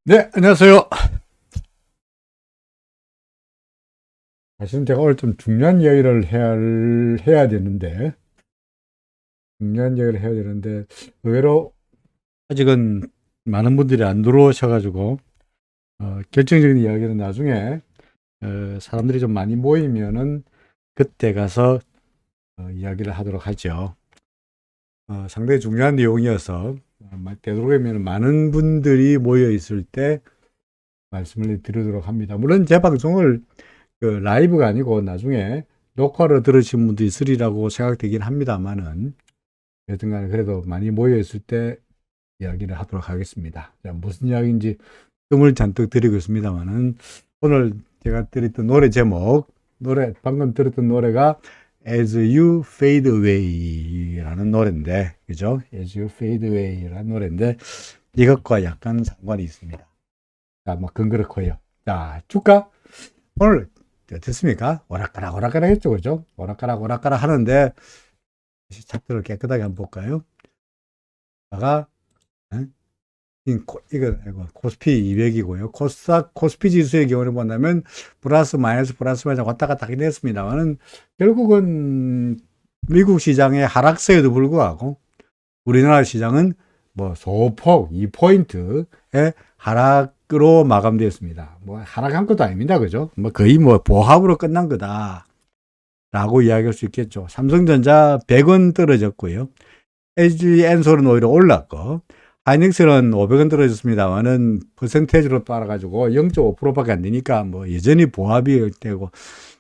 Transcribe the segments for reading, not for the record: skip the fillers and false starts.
네, 안녕하세요. 사실은 제가 오늘 좀 중요한 이야기를 해야 되는데, 의외로 아직은 많은 분들이 안 들어오셔가지고, 결정적인 이야기는 나중에, 사람들이 좀 많이 모이면은 그때 가서 이야기를 하도록 하죠. 상당히 중요한 내용이어서, 되도록이면 많은 분들이 모여 있을 때 말씀을 드리도록 합니다. 물론 제 방송을 라이브가 아니고 나중에 녹화로 들으신 분도 있으리라고 생각되긴 합니다만은, 여튼간에 그래도 많이 모여 있을 때 이야기를 하도록 하겠습니다. 자, 무슨 이야기인지 뜸을 잔뜩 드리고 있습니다만은, 오늘 제가 드렸던 노래 제목, 방금 들었던 노래가 As You Fade Away 라는 노래인데, 그죠? As You Fade Away 라는 노래인데, 이것과 약간 상관이 있습니다. 자, 뭐, 그렇고요. 자, 주가 오늘 어떻습니까? 오락가락 오락가락 했죠, 그죠? 오락가락 오락가락 하는데 차트를 깨끗하게 한번 볼까요? 다가 이거 코스피 200이고요. 코스피 지수의 경우를 본다면 플러스 마이너스 왔다 갔다 하긴 했습니다만은, 결국은 미국 시장의 하락세에도 불구하고 우리나라 시장은 뭐 소폭 2포인트의 하락으로 마감되었습니다. 뭐 하락한 것도 아닙니다. 그죠? 뭐 거의 뭐 보합으로 끝난 거다 라고 이야기할 수 있겠죠. 삼성전자 100원 떨어졌고요. LG엔솔은 오히려 올랐고, 하이닉스는 500원 떨어졌습니다만은 퍼센테이지로 따라가지고 0.5%밖에 안 되니까 뭐 여전히 보합이 되고,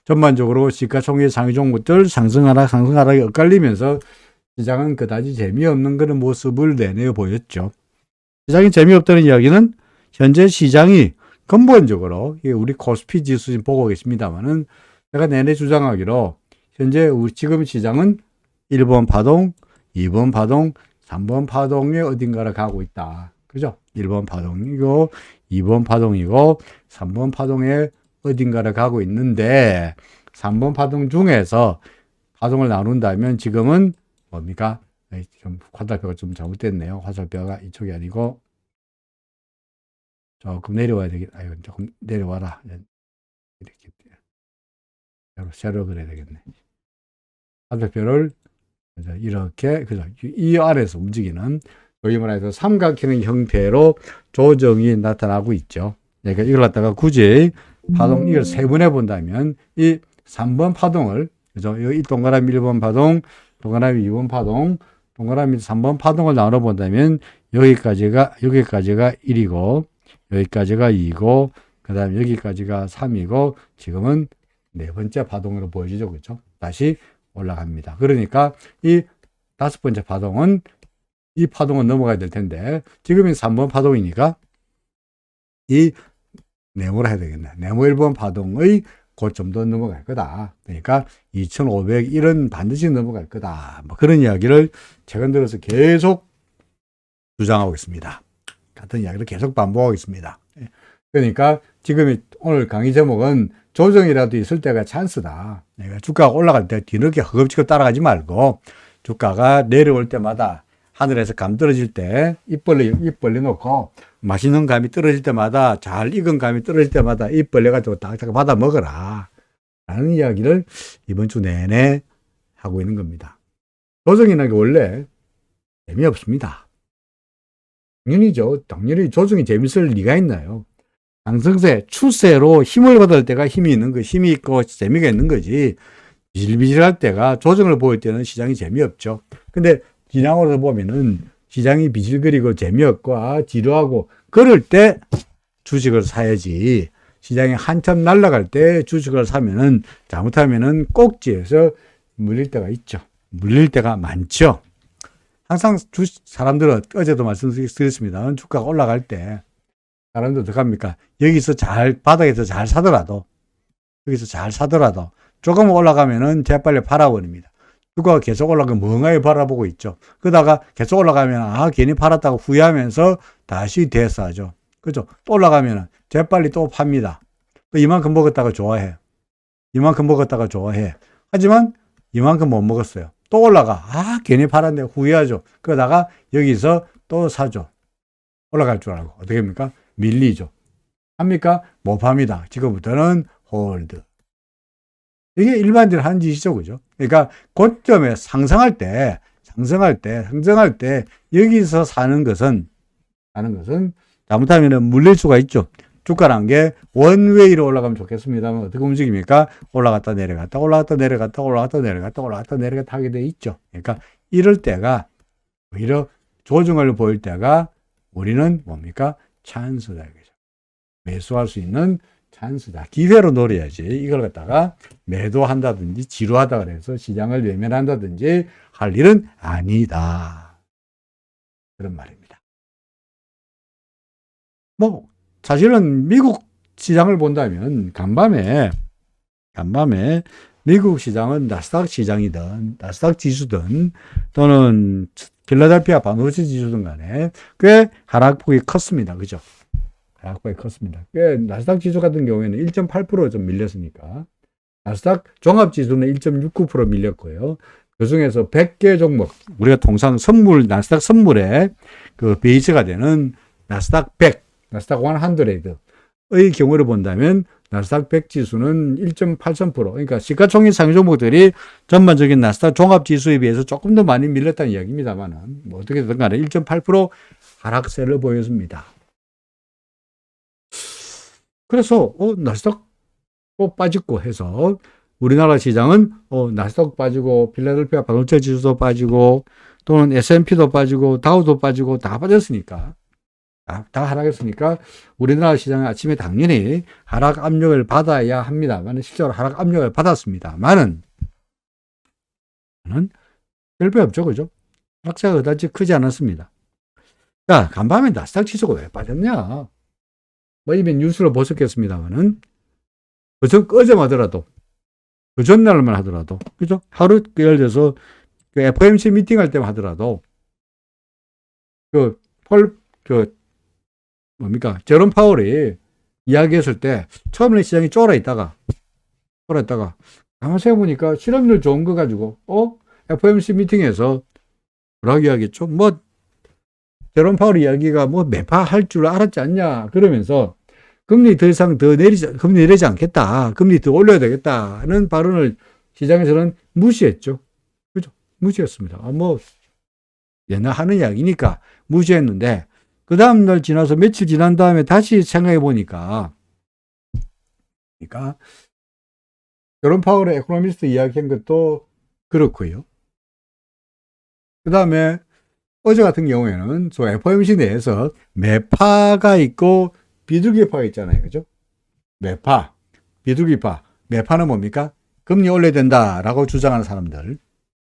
전반적으로 시가총액 상위 종목들 상승하락 엇갈리면서 시장은 그다지 재미없는 그런 모습을 내내어 보였죠. 시장이 재미없다는 이야기는 현재 시장이 근본적으로, 우리 코스피 지수 지금 보고 계십니다만은, 제가 내내 주장하기로 현재 지금 시장은 1번 파동, 2번 파동, 3번 파동에 어딘가를 가고 있다. 그죠? 1번 파동이고 2번 파동이고 3번 파동에 어딘가를 가고 있는데, 3번 파동 중에서 파동을 나눈다면 지금은 뭡니까? 좀 화살표가 좀 잘못됐네요. 화살표가 이쪽이 아니고 조금 내려와야 되겠다. 조금 내려와라. 이렇게 세로 그려야 되겠네. 화살표를 이렇게, 그죠? 이 아래에서 움직이는, 소위 말해서 삼각형 형태로 조정이 나타나고 있죠. 그러니까 이걸 갖다가 굳이 이걸 세분해 본다면, 이 3번 파동을, 그죠? 이 동그라미 1번 파동, 동그라미 2번 파동, 동그라미 3번 파동을 나눠 본다면, 여기까지가 1이고, 여기까지가 2고, 그 다음에 여기까지가 3이고, 지금은 네 번째 파동으로 보여지죠. 그렇죠? 다시 올라갑니다. 그러니까 이 다섯 번째 파동은, 이 파동은 넘어가야 될 텐데, 지금이 3번 파동이니까 이 네모를 해야 되겠네. 네모 1번 파동의 고점도 넘어갈 거다. 그러니까 2501은 반드시 넘어갈 거다. 뭐 그런 이야기를 최근 들어서 계속 주장하고 있습니다. 같은 이야기를 계속 반복하고 있습니다. 그러니까 지금 오늘 강의 제목은 조정이라도 있을 때가 찬스다. 그러니까 주가가 올라갈 때 뒤늦게 허겁지겁 따라가지 말고, 주가가 내려올 때마다, 하늘에서 감 떨어질 때 입 벌려 놓고, 맛있는 감이 떨어질 때마다, 잘 익은 감이 떨어질 때마다 입 벌려가지고 딱딱 받아 먹어라 라는 이야기를 이번 주 내내 하고 있는 겁니다. 조정이라는 게 원래 재미없습니다. 당연히죠. 당연히 조정이 재밌을 리가 있나요? 상승세, 추세로 힘을 받을 때가 힘이 있고 재미가 있는 거지. 비질비질할 때가, 조정을 보일 때는 시장이 재미없죠. 근데 기량으로 보면은 시장이 비질거리고 재미없고 지루하고 그럴 때 주식을 사야지, 시장이 한참 날아갈 때 주식을 사면은 잘못하면은 꼭지에서 물릴 때가 있죠. 물릴 때가 많죠. 항상 사람들은, 어제도 말씀드렸습니다. 주가가 올라갈 때 사람들 어떻게 합니까? 바닥에서 잘 사더라도, 조금 올라가면은 재빨리 팔아버립니다. 주가가 계속 올라가면 멍하게 바라보고 있죠. 그러다가 계속 올라가면, 괜히 팔았다고 후회하면서 다시 대사하죠. 그죠? 또 올라가면은 재빨리 또 팝니다. 또 이만큼 먹었다가 좋아해. 하지만 이만큼 못 먹었어요. 또 올라가. 괜히 팔았네 후회하죠. 그러다가 여기서 또 사죠. 올라갈 줄 알고. 어떻게 합니까? 밀리죠. 합니까? 못 합니다. 지금부터는 홀드. 이게 일반인들이 하는 짓이죠. 그죠? 그러니까 고점에 상승할 때 여기서 사는 것은 잘못하면 물릴 수가 있죠. 주가란 게 원웨이로 올라가면 좋겠습니다만 어떻게 움직입니까? 올라갔다 내려갔다 하게 돼 있죠. 그러니까 이럴 때가 오히려 조정을 보일 때가 우리는 뭡니까? 찬스다. 매수할 수 있는 찬스다. 기회로 노려야지. 이걸 갖다가 매도한다든지 지루하다 그래서 시장을 외면한다든지 할 일은 아니다. 그런 말입니다. 뭐 사실은 미국 시장을 본다면 간밤에 미국 시장은 나스닥 시장이든 나스닥 지수든 또는 필라델피아 반도체 지수든 간에 꽤 하락폭이 컸습니다. 그죠? 하락폭이 컸습니다. 꽤 나스닥 지수 같은 경우에는 1.8% 좀 밀렸으니까 나스닥 종합 지수는 1.69% 밀렸고요. 그 중에서 100개 종목, 우리가 통상 나스닥 선물의 그 베이스가 되는 나스닥 100, 나스닥 100의 경우를 본다면 나스닥 100 지수는 1.83%, 그러니까 시가총액 상위 종목들이 전반적인 나스닥 종합 지수에 비해서 조금 더 많이 밀렸다는 이야기입니다만, 뭐 어떻게든 간에 1.8% 하락세를 보였습니다. 그래서 나스닥 또 빠지고 해서 우리나라 시장은 나스닥 빠지고 필라델피아 반도체 지수도 빠지고 또는 S&P도 빠지고 다우도 빠지고 다 빠졌으니까 다 하락했으니까 우리나라 시장은 아침에 당연히 하락 압력을 받아야 합니다만 실제로 하락 압력을 받았습니다만은 별배 없죠. 그죠? 하락세가 그다지 크지 않았습니다. 자, 간밤에 나스닥 지수가 왜 빠졌냐? 뭐 이미 뉴스를 보셨겠습니다만은 그저 어제마더라도 그 전날만 하더라도 그죠? 하루 예를 들어서 그 FOMC 미팅할 때만 하더라도 제롬 파월이 이야기했을 때 처음에 시장이 쫄아 있다가 가만 생각해보니까 실업률 좋은 거 가지고 FOMC 미팅에서 뭐라고 이야기했죠? 뭐 제롬 파월 이야기가 뭐 매파할 줄 알았지 않냐 그러면서 금리 더 이상 금리 내리지 않겠다. 금리 더 올려야 되겠다는 발언을 시장에서는 무시했죠. 그죠? 무시했습니다. 뭐 옛날 하는 이야기니까 무시했는데 그 다음날 지나서 며칠 지난 다음에 다시 생각해 보니까 그러니까 제롬 파월의 에코노미스트 이야기한 것도 그렇고요. 그 다음에 어제 같은 경우에는 저 FOMC 내에서 매파가 있고 비둘기파가 있잖아요. 그죠? 매파, 비둘기파. 매파는 뭡니까? 금리 올려야 된다라고 주장하는 사람들.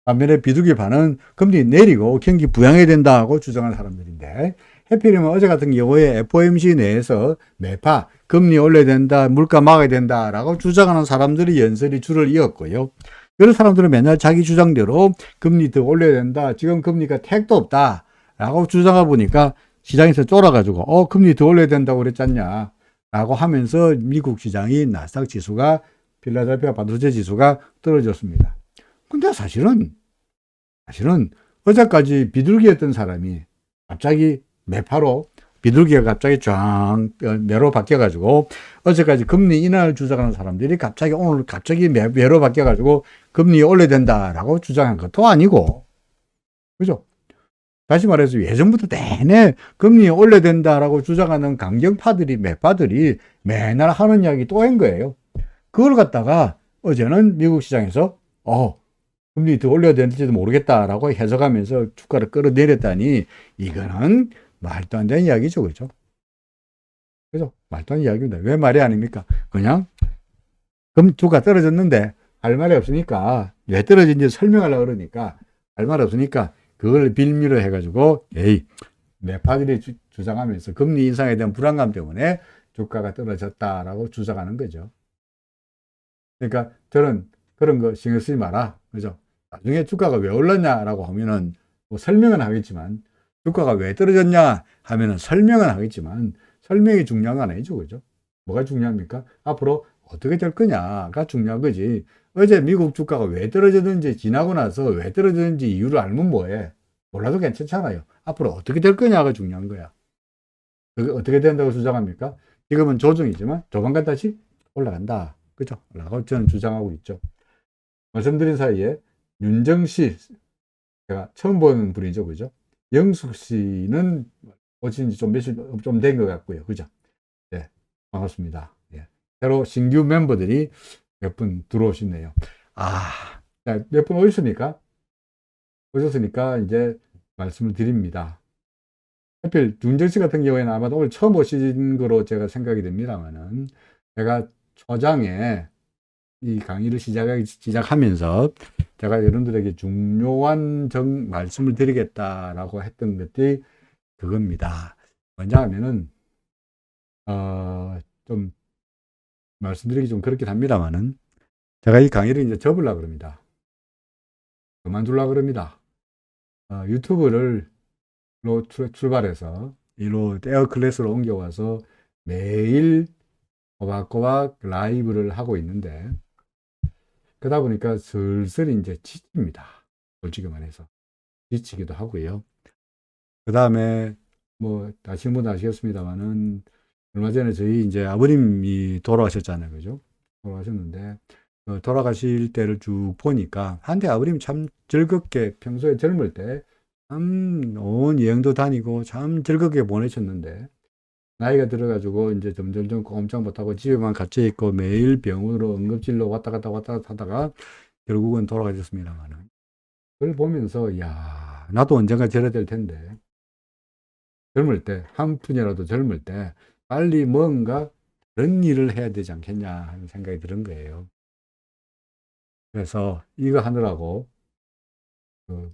반면에 비둘기파는 금리 내리고 경기 부양해야 된다고 주장하는 사람들인데 해필이면 어제 같은 경우에 FOMC 내에서 매파, 금리 올려야 된다, 물가 막아야 된다라고 주장하는 사람들이 연설이 줄을 이었고요. 이런 사람들은 맨날 자기 주장대로 금리 더 올려야 된다, 지금 금리가 택도 없다라고 주장하다 보니까 시장에서 쫄아가지고 금리 더 올려야 된다고 그랬잖냐 라고 하면서 미국 시장이 나스닥 지수가 필라델피아 반도체 지수가 떨어졌습니다. 근데 사실은 어제까지 비둘기였던 사람이 갑자기 매파로 비둘기가 갑자기 쫙 매로 바뀌어가지고 어제까지 금리 인하를 주장하는 사람들이 오늘 갑자기 매로 바뀌어가지고 금리 올려야 된다라고 주장한 것도 아니고 그죠? 다시 말해서 예전부터 내내 금리 올려야 된다라고 주장하는 강경파들이, 매파들이 맨날 하는 이야기 또 한 거예요. 그걸 갖다가 어제는 미국 시장에서 금리 더 올려야 되는지도 모르겠다라고 해석하면서 주가를 끌어내렸다니 이거는 말도 안 되는 이야기죠. 그죠? 그죠? 말도 안 되는 이야기입니다. 왜 말이 아닙니까? 그냥 주가 떨어졌는데 할 말이 없으니까 왜 떨어진지 설명하려고 그러니까 할 말이 없으니까 그걸 빌미로 해가지고 매파들이 주장하면서 금리 인상에 대한 불안감 때문에 주가가 떨어졌다라고 주장하는 거죠. 그러니까 저는 그런 거 신경 쓰지 마라. 그죠? 나중에 주가가 왜 올랐냐라고 하면은 뭐 설명은 하겠지만 주가가 왜 떨어졌냐 하면은 설명은 하겠지만 설명이 중요한 건 아니죠. 그죠? 뭐가 중요합니까? 앞으로 어떻게 될 거냐가 중요한 거지. 어제 미국 주가가 왜 떨어졌는지 지나고 나서 왜 떨어졌는지 이유를 알면 뭐해? 몰라도 괜찮잖아요. 앞으로 어떻게 될 거냐가 중요한 거야. 어떻게 된다고 주장합니까? 지금은 조정이지만 조만간 다시 올라간다. 그죠? 라고 저는 주장하고 있죠. 말씀드린 사이에 윤정씨, 제가 처음 보는 분이죠. 그죠? 영숙 씨는 오신 지 좀 며칠 좀 된 것 같고요. 그죠? 네, 반갑습니다. 예. 새로 신규 멤버들이 몇 분 들어오시네요. 몇 분 오셨으니까 이제 말씀을 드립니다. 하필 윤정 씨 같은 경우에는 아마도 오늘 처음 오신 거로 제가 생각이 됩니다만은, 제가 초장에 이 강의를 시작하면서 제가 여러분들에게 중요한 말씀을 드리겠다라고 했던 것들이 그겁니다. 먼저 하면은, 좀 말씀드리기 좀 그렇긴 합니다만은, 제가 이 강의를 이제 접으려고 그럽니다. 그만두려고 그럽니다. 유튜브를 출발해서 이로 에어클래스로 옮겨와서 매일 꼬박꼬박 라이브를 하고 있는데, 그러다 보니까 슬슬 이제 지칩니다. 솔직히 말해서. 지치기도 하고요. 그 다음에 뭐 아시는 분은 아시겠습니다만은, 얼마 전에 저희 이제 아버님이 돌아가셨잖아요. 그죠? 돌아가셨는데, 돌아가실 때를 쭉 보니까 한때 아버님 참 즐겁게 평소에 젊을 때 참 온 여행도 다니고 참 즐겁게 보내셨는데, 나이가 들어가지고 이제 점점점 꼼짝 못하고 집에만 갇혀 있고 매일 병원으로 응급실로 왔다 갔다 하다가 결국은 돌아가셨습니다만은, 그걸 보면서 야, 나도 언젠가 저래야 될 텐데, 젊을 때 한 푼이라도 젊을 때 빨리 뭔가 다른 일을 해야 되지 않겠냐 하는 생각이 드는 거예요. 그래서 이거 하느라고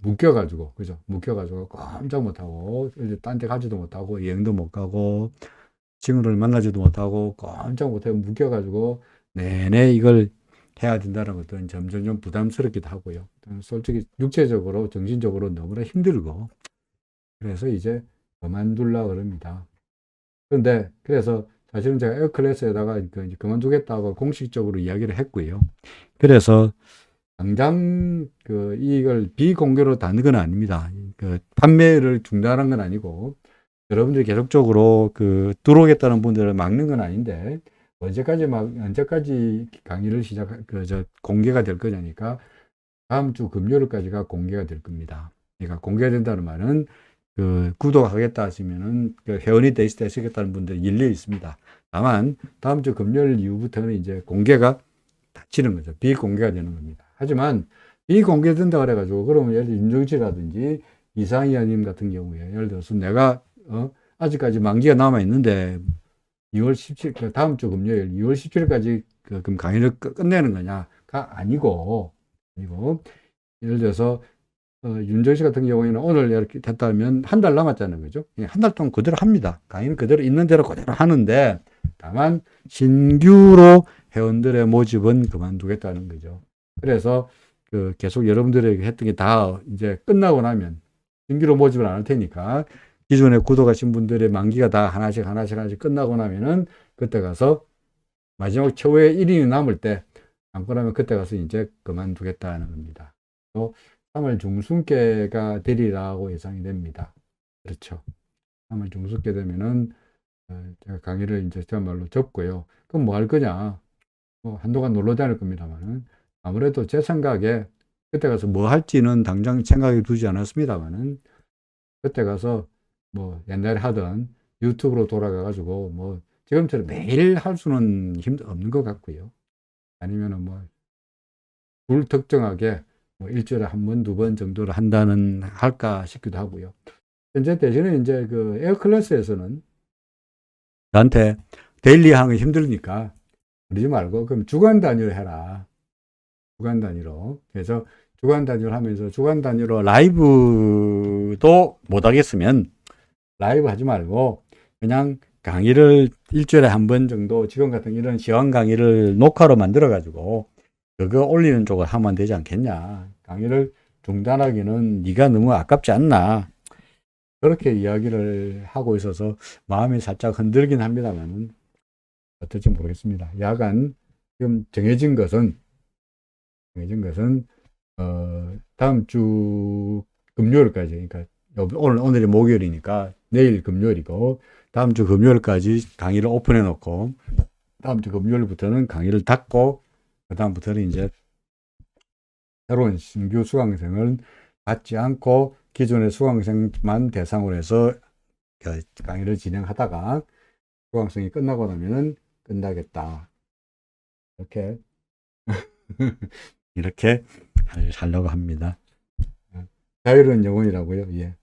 묶여가지고, 그죠? 묶여가지고 꼼짝 못하고 이제 딴 데 가지도 못하고 여행도 못 가고 친구를 만나지도 못하고 꼼짝 못하고 묶여가지고 내내 이걸 해야 된다는 것들은 점점 좀 부담스럽기도 하고요. 솔직히 육체적으로 정신적으로 너무나 힘들고, 그래서 이제 그만둘라 그럽니다. 그런데 그래서 사실은 제가 에어클래스에다가 이제 그만두겠다고 공식적으로 이야기를 했고요. 그래서 당장 이걸 비공개로 다는 건 아닙니다. 판매를 중단한 건 아니고, 여러분들이 계속적으로 들어오겠다는 분들을 막는 건 아닌데, 언제까지 강의를 공개가 될 거냐니까, 다음 주 금요일까지가 공개가 될 겁니다. 그러니까 공개가 된다는 말은, 구독하겠다 하시면은, 회원이 되시겠다는 분들이 일리 있습니다. 다만, 다음 주 금요일 이후부터는 이제 공개가 닫히는 거죠. 비공개가 되는 겁니다. 하지만, 비공개된다 그래가지고, 그러면 예를 들어 윤정치라든지 이상희 의원님 같은 경우에, 예를 들어서 내가, 아직까지 만기가 남아있는데, 2월 17일, 다음 주 금요일, 2월 17일까지 그럼 강의를 끝내는 거냐가 아니고, 예를 들어서, 윤정 씨 같은 경우에는 오늘 이렇게 됐다면 한 달 남았잖아요. 그죠? 한 달 동안 그대로 합니다. 강의는 그대로 있는 대로 그대로 하는데, 다만, 신규로 회원들의 모집은 그만두겠다는 거죠. 그래서, 계속 여러분들에게 했던 게 다 이제 끝나고 나면, 신규로 모집을 안 할 테니까, 기존에 구독하신 분들의 만기가 다 하나씩 끝나고 나면은, 그때 가서 마지막 최후의 1인이 남을 때, 남고 나면 그때 가서 이제 그만두겠다는 겁니다. 또 3월 중순께가 되리라고 예상이 됩니다. 그렇죠. 3월 중순께 되면은, 제가 강의를 이제 저말로 접고요. 그럼 뭐 할 거냐? 뭐 한동안 놀러 다닐 겁니다만은, 아무래도 제 생각에 그때 가서 뭐 할지는 당장 생각해 두지 않았습니다만은, 그때 가서 뭐 옛날에 하던 유튜브로 돌아가가지고 뭐 지금처럼 매일 할 수는 없는 것 같고요. 아니면은 뭐 불특정하게 뭐 일주일에 한 번, 두 번 정도를 할까 싶기도 하고요. 현재 대신에 이제 에어클래스에서는 나한테 데일리 하는 게 힘들니까 그러지 말고 그럼 주간 단위로 해라. 주간 단위로. 그래서 주간 단위로 하면서 주간 단위로 라이브도 못 하겠으면 라이브 하지 말고 그냥 강의를 일주일에 한 번 정도 지금 같은 이런 시황 강의를 녹화로 만들어 가지고 그거 올리는 쪽을 하면 되지 않겠냐. 강의를 중단하기는 네가 너무 아깝지 않나. 그렇게 이야기를 하고 있어서 마음이 살짝 흔들긴 합니다만 어떨지 모르겠습니다. 야간 지금 정해진 것은 다음 주 금요일까지, 그러니까 오늘이 목요일이니까 내일 금요일이고, 다음 주 금요일까지 강의를 오픈해 놓고, 다음 주 금요일부터는 강의를 닫고, 그 다음부터는 이제 새로운 신규 수강생을 받지 않고 기존의 수강생만 대상으로 해서 강의를 진행하다가 수강생이 끝나고 나면은 끝나겠다. 이렇게 이렇게 하려고 합니다. 자유로운 영혼이라고요? 예.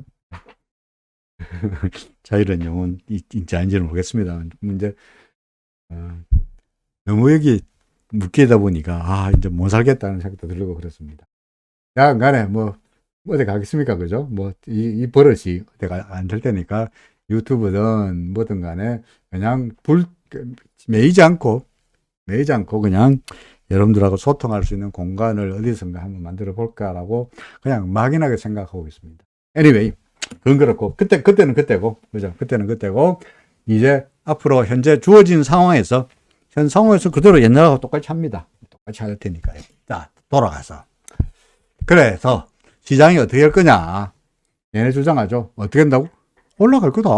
자유로운 영혼 있지 아닌지는 모르겠습니다. 문제 너무 여기 묶이다 보니까 이제 못 살겠다는 생각도 들고 그렇습니다. 야, 간에 뭐 어디 가겠습니까, 그죠? 뭐 이 버릇이 내가 안 될 테니까 유튜브든 뭐든 간에 그냥 매이지 않고 그냥 여러분들하고 소통할 수 있는 공간을 어디선가 한번 만들어 볼까라고 그냥 막연하게 생각하고 있습니다. Anyway, 그건 그렇고 그때는 그때고, 그죠? 그때는 그때고 이제 앞으로 현재 주어진 상황에서 그대로 옛날하고 똑같이 합니다. 똑같이 할 테니까요. 자, 돌아가서. 그래서 시장이 어떻게 할 거냐? 얘네 주장하죠. 어떻게 한다고? 올라갈 거다.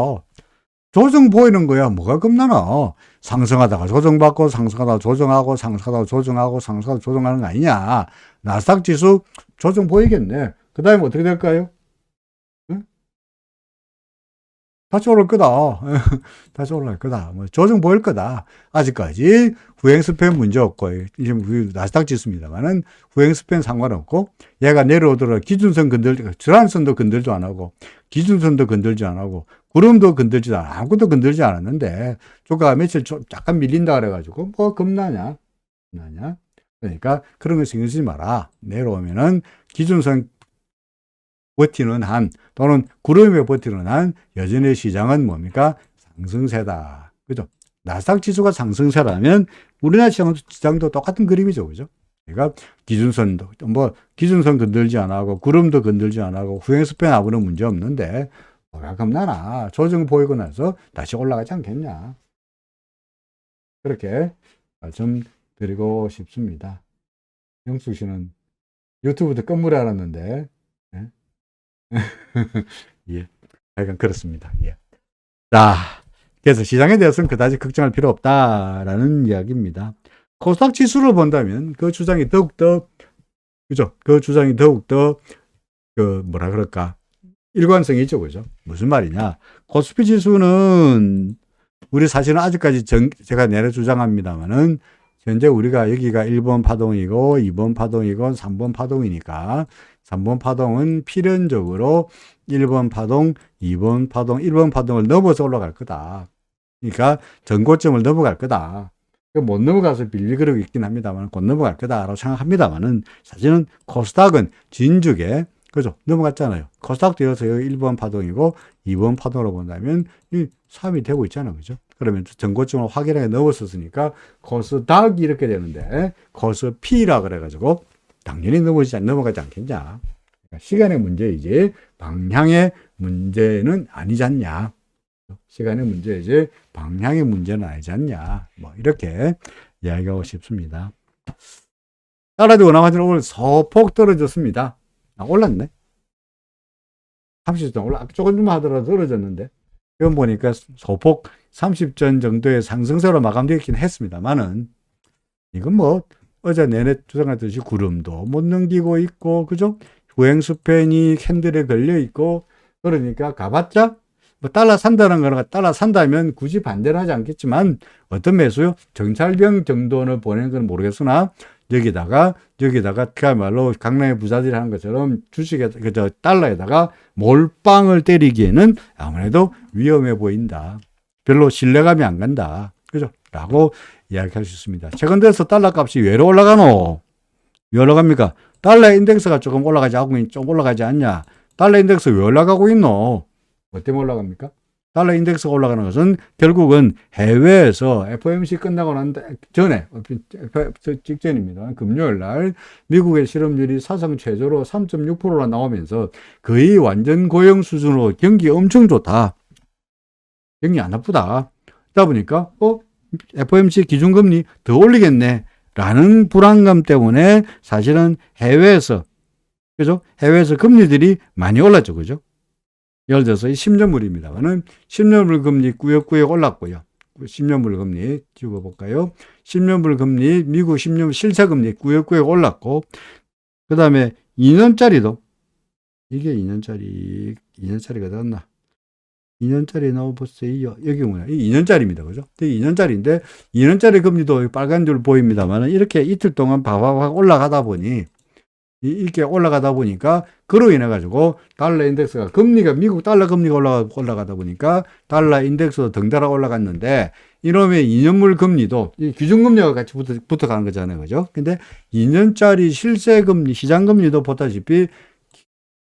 조정 보이는 거야. 뭐가 겁나나? 상승하다가 조정받고, 상승하다가 조정하고, 상승하다가 조정하고, 상승하다가 조정하는 거 아니냐? 나스닥 지수 조정 보이겠네. 그 다음에 어떻게 될까요? 응? 다시 오를 거다. 다시 올라갈 거다. 뭐 조정 보일 거다. 아직까지 후행 스팬 문제 없고, 이제 나스닥 지수입니다만은 후행 스팬 상관없고, 얘가 내려오더라도 기준선 전환선도 건들지 안 하고, 기준선도 건들지 안 하고, 구름도 건들지 않아. 아무것도 건들지 않았는데, 주가가 며칠 약간 밀린다 그래가지고, 뭐, 겁나냐? 그러니까 그런 거 신경 쓰지 마라. 내려오면은 기준선 버티는 한, 또는 구름에 버티는 한, 여전히 시장은 뭡니까? 상승세다. 그죠? 나스닥 지수가 상승세라면, 우리나라 시장도 똑같은 그림이죠. 그죠? 그러니까 기준선도, 기준선 건들지 안 하고, 구름도 건들지 안 하고, 후행 스팬 아무런 문제 없는데, 뭐가 겁나나? 조정 보이고 나서 다시 올라가지 않겠냐? 그렇게 말씀드리고 싶습니다. 영숙 씨는 유튜브도 건물에 알았는데, 예? 예. 하여간 그렇습니다. 예. 자, 그래서 시장에 대해서는 그다지 걱정할 필요 없다라는 이야기입니다. 코스닥 지수를 본다면 그 주장이 더욱더, 그죠? 그 주장이 더욱더, 뭐라 그럴까? 일관성이 있죠, 그죠? 무슨 말이냐? 코스피 지수는 우리 사실은 아직까지 제가 내려 주장합니다만은 현재 우리가 여기가 1번 파동이고 2번 파동이고 3번 파동이니까 3번 파동은 필연적으로 1번 파동, 2번 파동, 1번 파동을 넘어서 올라갈 거다. 그러니까 전고점을 넘어갈 거다. 못 넘어가서 빌리그러고 있긴 합니다만 곧 넘어갈 거다라고 생각합니다만은 사실은 코스닥은 진즉에 그죠? 넘어갔잖아요. 코스닥도 여기서 1번 파동이고 2번 파동으로 본다면 이 3이 되고 있잖아요. 그죠? 그러면 전고점을 확연하게 넘었었으니까 코스닥이 이렇게 되는데 코스피라 그래가지고 당연히 넘어가지 않겠냐. 그러니까 시간의 문제이지 방향의 문제는 아니지 않냐. 시간의 문제이지 방향의 문제는 아니지 않냐. 뭐 이렇게 이야기하고 싶습니다. 따라도 원화화폐는 오늘 소폭 떨어졌습니다. 올랐네. 30전 올라 조금만 하더라도 떨어졌는데 이건 보니까 소폭 30전 정도의 상승세로 마감되어 있긴 했습니다만은 이건 뭐 어제 내내 주장했듯이 구름도 못 넘기고 있고 그죠? 후행 스팬이 캔들에 걸려 있고 그러니까 가봤자 뭐 달러 산다는 거는 달러 산다면 굳이 반대를 하지 않겠지만 어떤 매수요? 정찰병 정도는 보내는 건 모르겠으나 여기다가 그야말로 강남의 부자들이 하는 것처럼 주식에 달러에다가 몰빵을 때리기에는 아무래도 위험해 보인다. 별로 신뢰감이 안 간다. 그죠? 라고 이야기할 수 있습니다. 최근 들어서 달러 값이 왜 올라가노? 왜 올라갑니까? 달러 인덱스가 조금 올라가지 않냐? 달러 인덱스 왜 올라가고 있노? 뭐 때문에 올라갑니까? 달러 인덱스가 올라가는 것은 결국은 해외에서 FOMC 끝나고 난 전에 직전입니다. 금요일 날 미국의 실업률이 사상 최저로 3.6%나 나오면서 거의 완전 고용 수준으로 경기 엄청 좋다. 경기 안 나쁘다. 그러다 보니까 FOMC 기준금리 더 올리겠네 라는 불안감 때문에 사실은 해외에서 그죠? 해외에서 금리들이 많이 올랐죠. 그죠? 예를 들어서 이 10년물입니다만은 10년물 금리 꾸역꾸역 올랐고요. 10년물 금리 찍어볼까요? 10년물 금리, 미국 10년 실제 금리 꾸역꾸역 올랐고, 그 다음에 2년짜리도, 이게 2년짜리가 나왔나? 2년짜리 나와보세요. 여기 뭐냐? 이 2년짜리입니다. 그죠? 2년짜리인데, 2년짜리 금리도 빨간 줄 보입니다만, 이렇게 이틀 동안 바바박 올라가다 보니, 이렇게 올라가다 보니까, 그로 인해가지고, 달러 인덱스가, 금리가, 미국 달러 금리가 올라가다 보니까, 달러 인덱스도 덩달아 올라갔는데, 이놈의 2년물 금리도, 이 기준금리가 같이 붙어가는 거잖아요. 그죠? 근데 2년짜리 실세금리, 시장금리도 보다시피,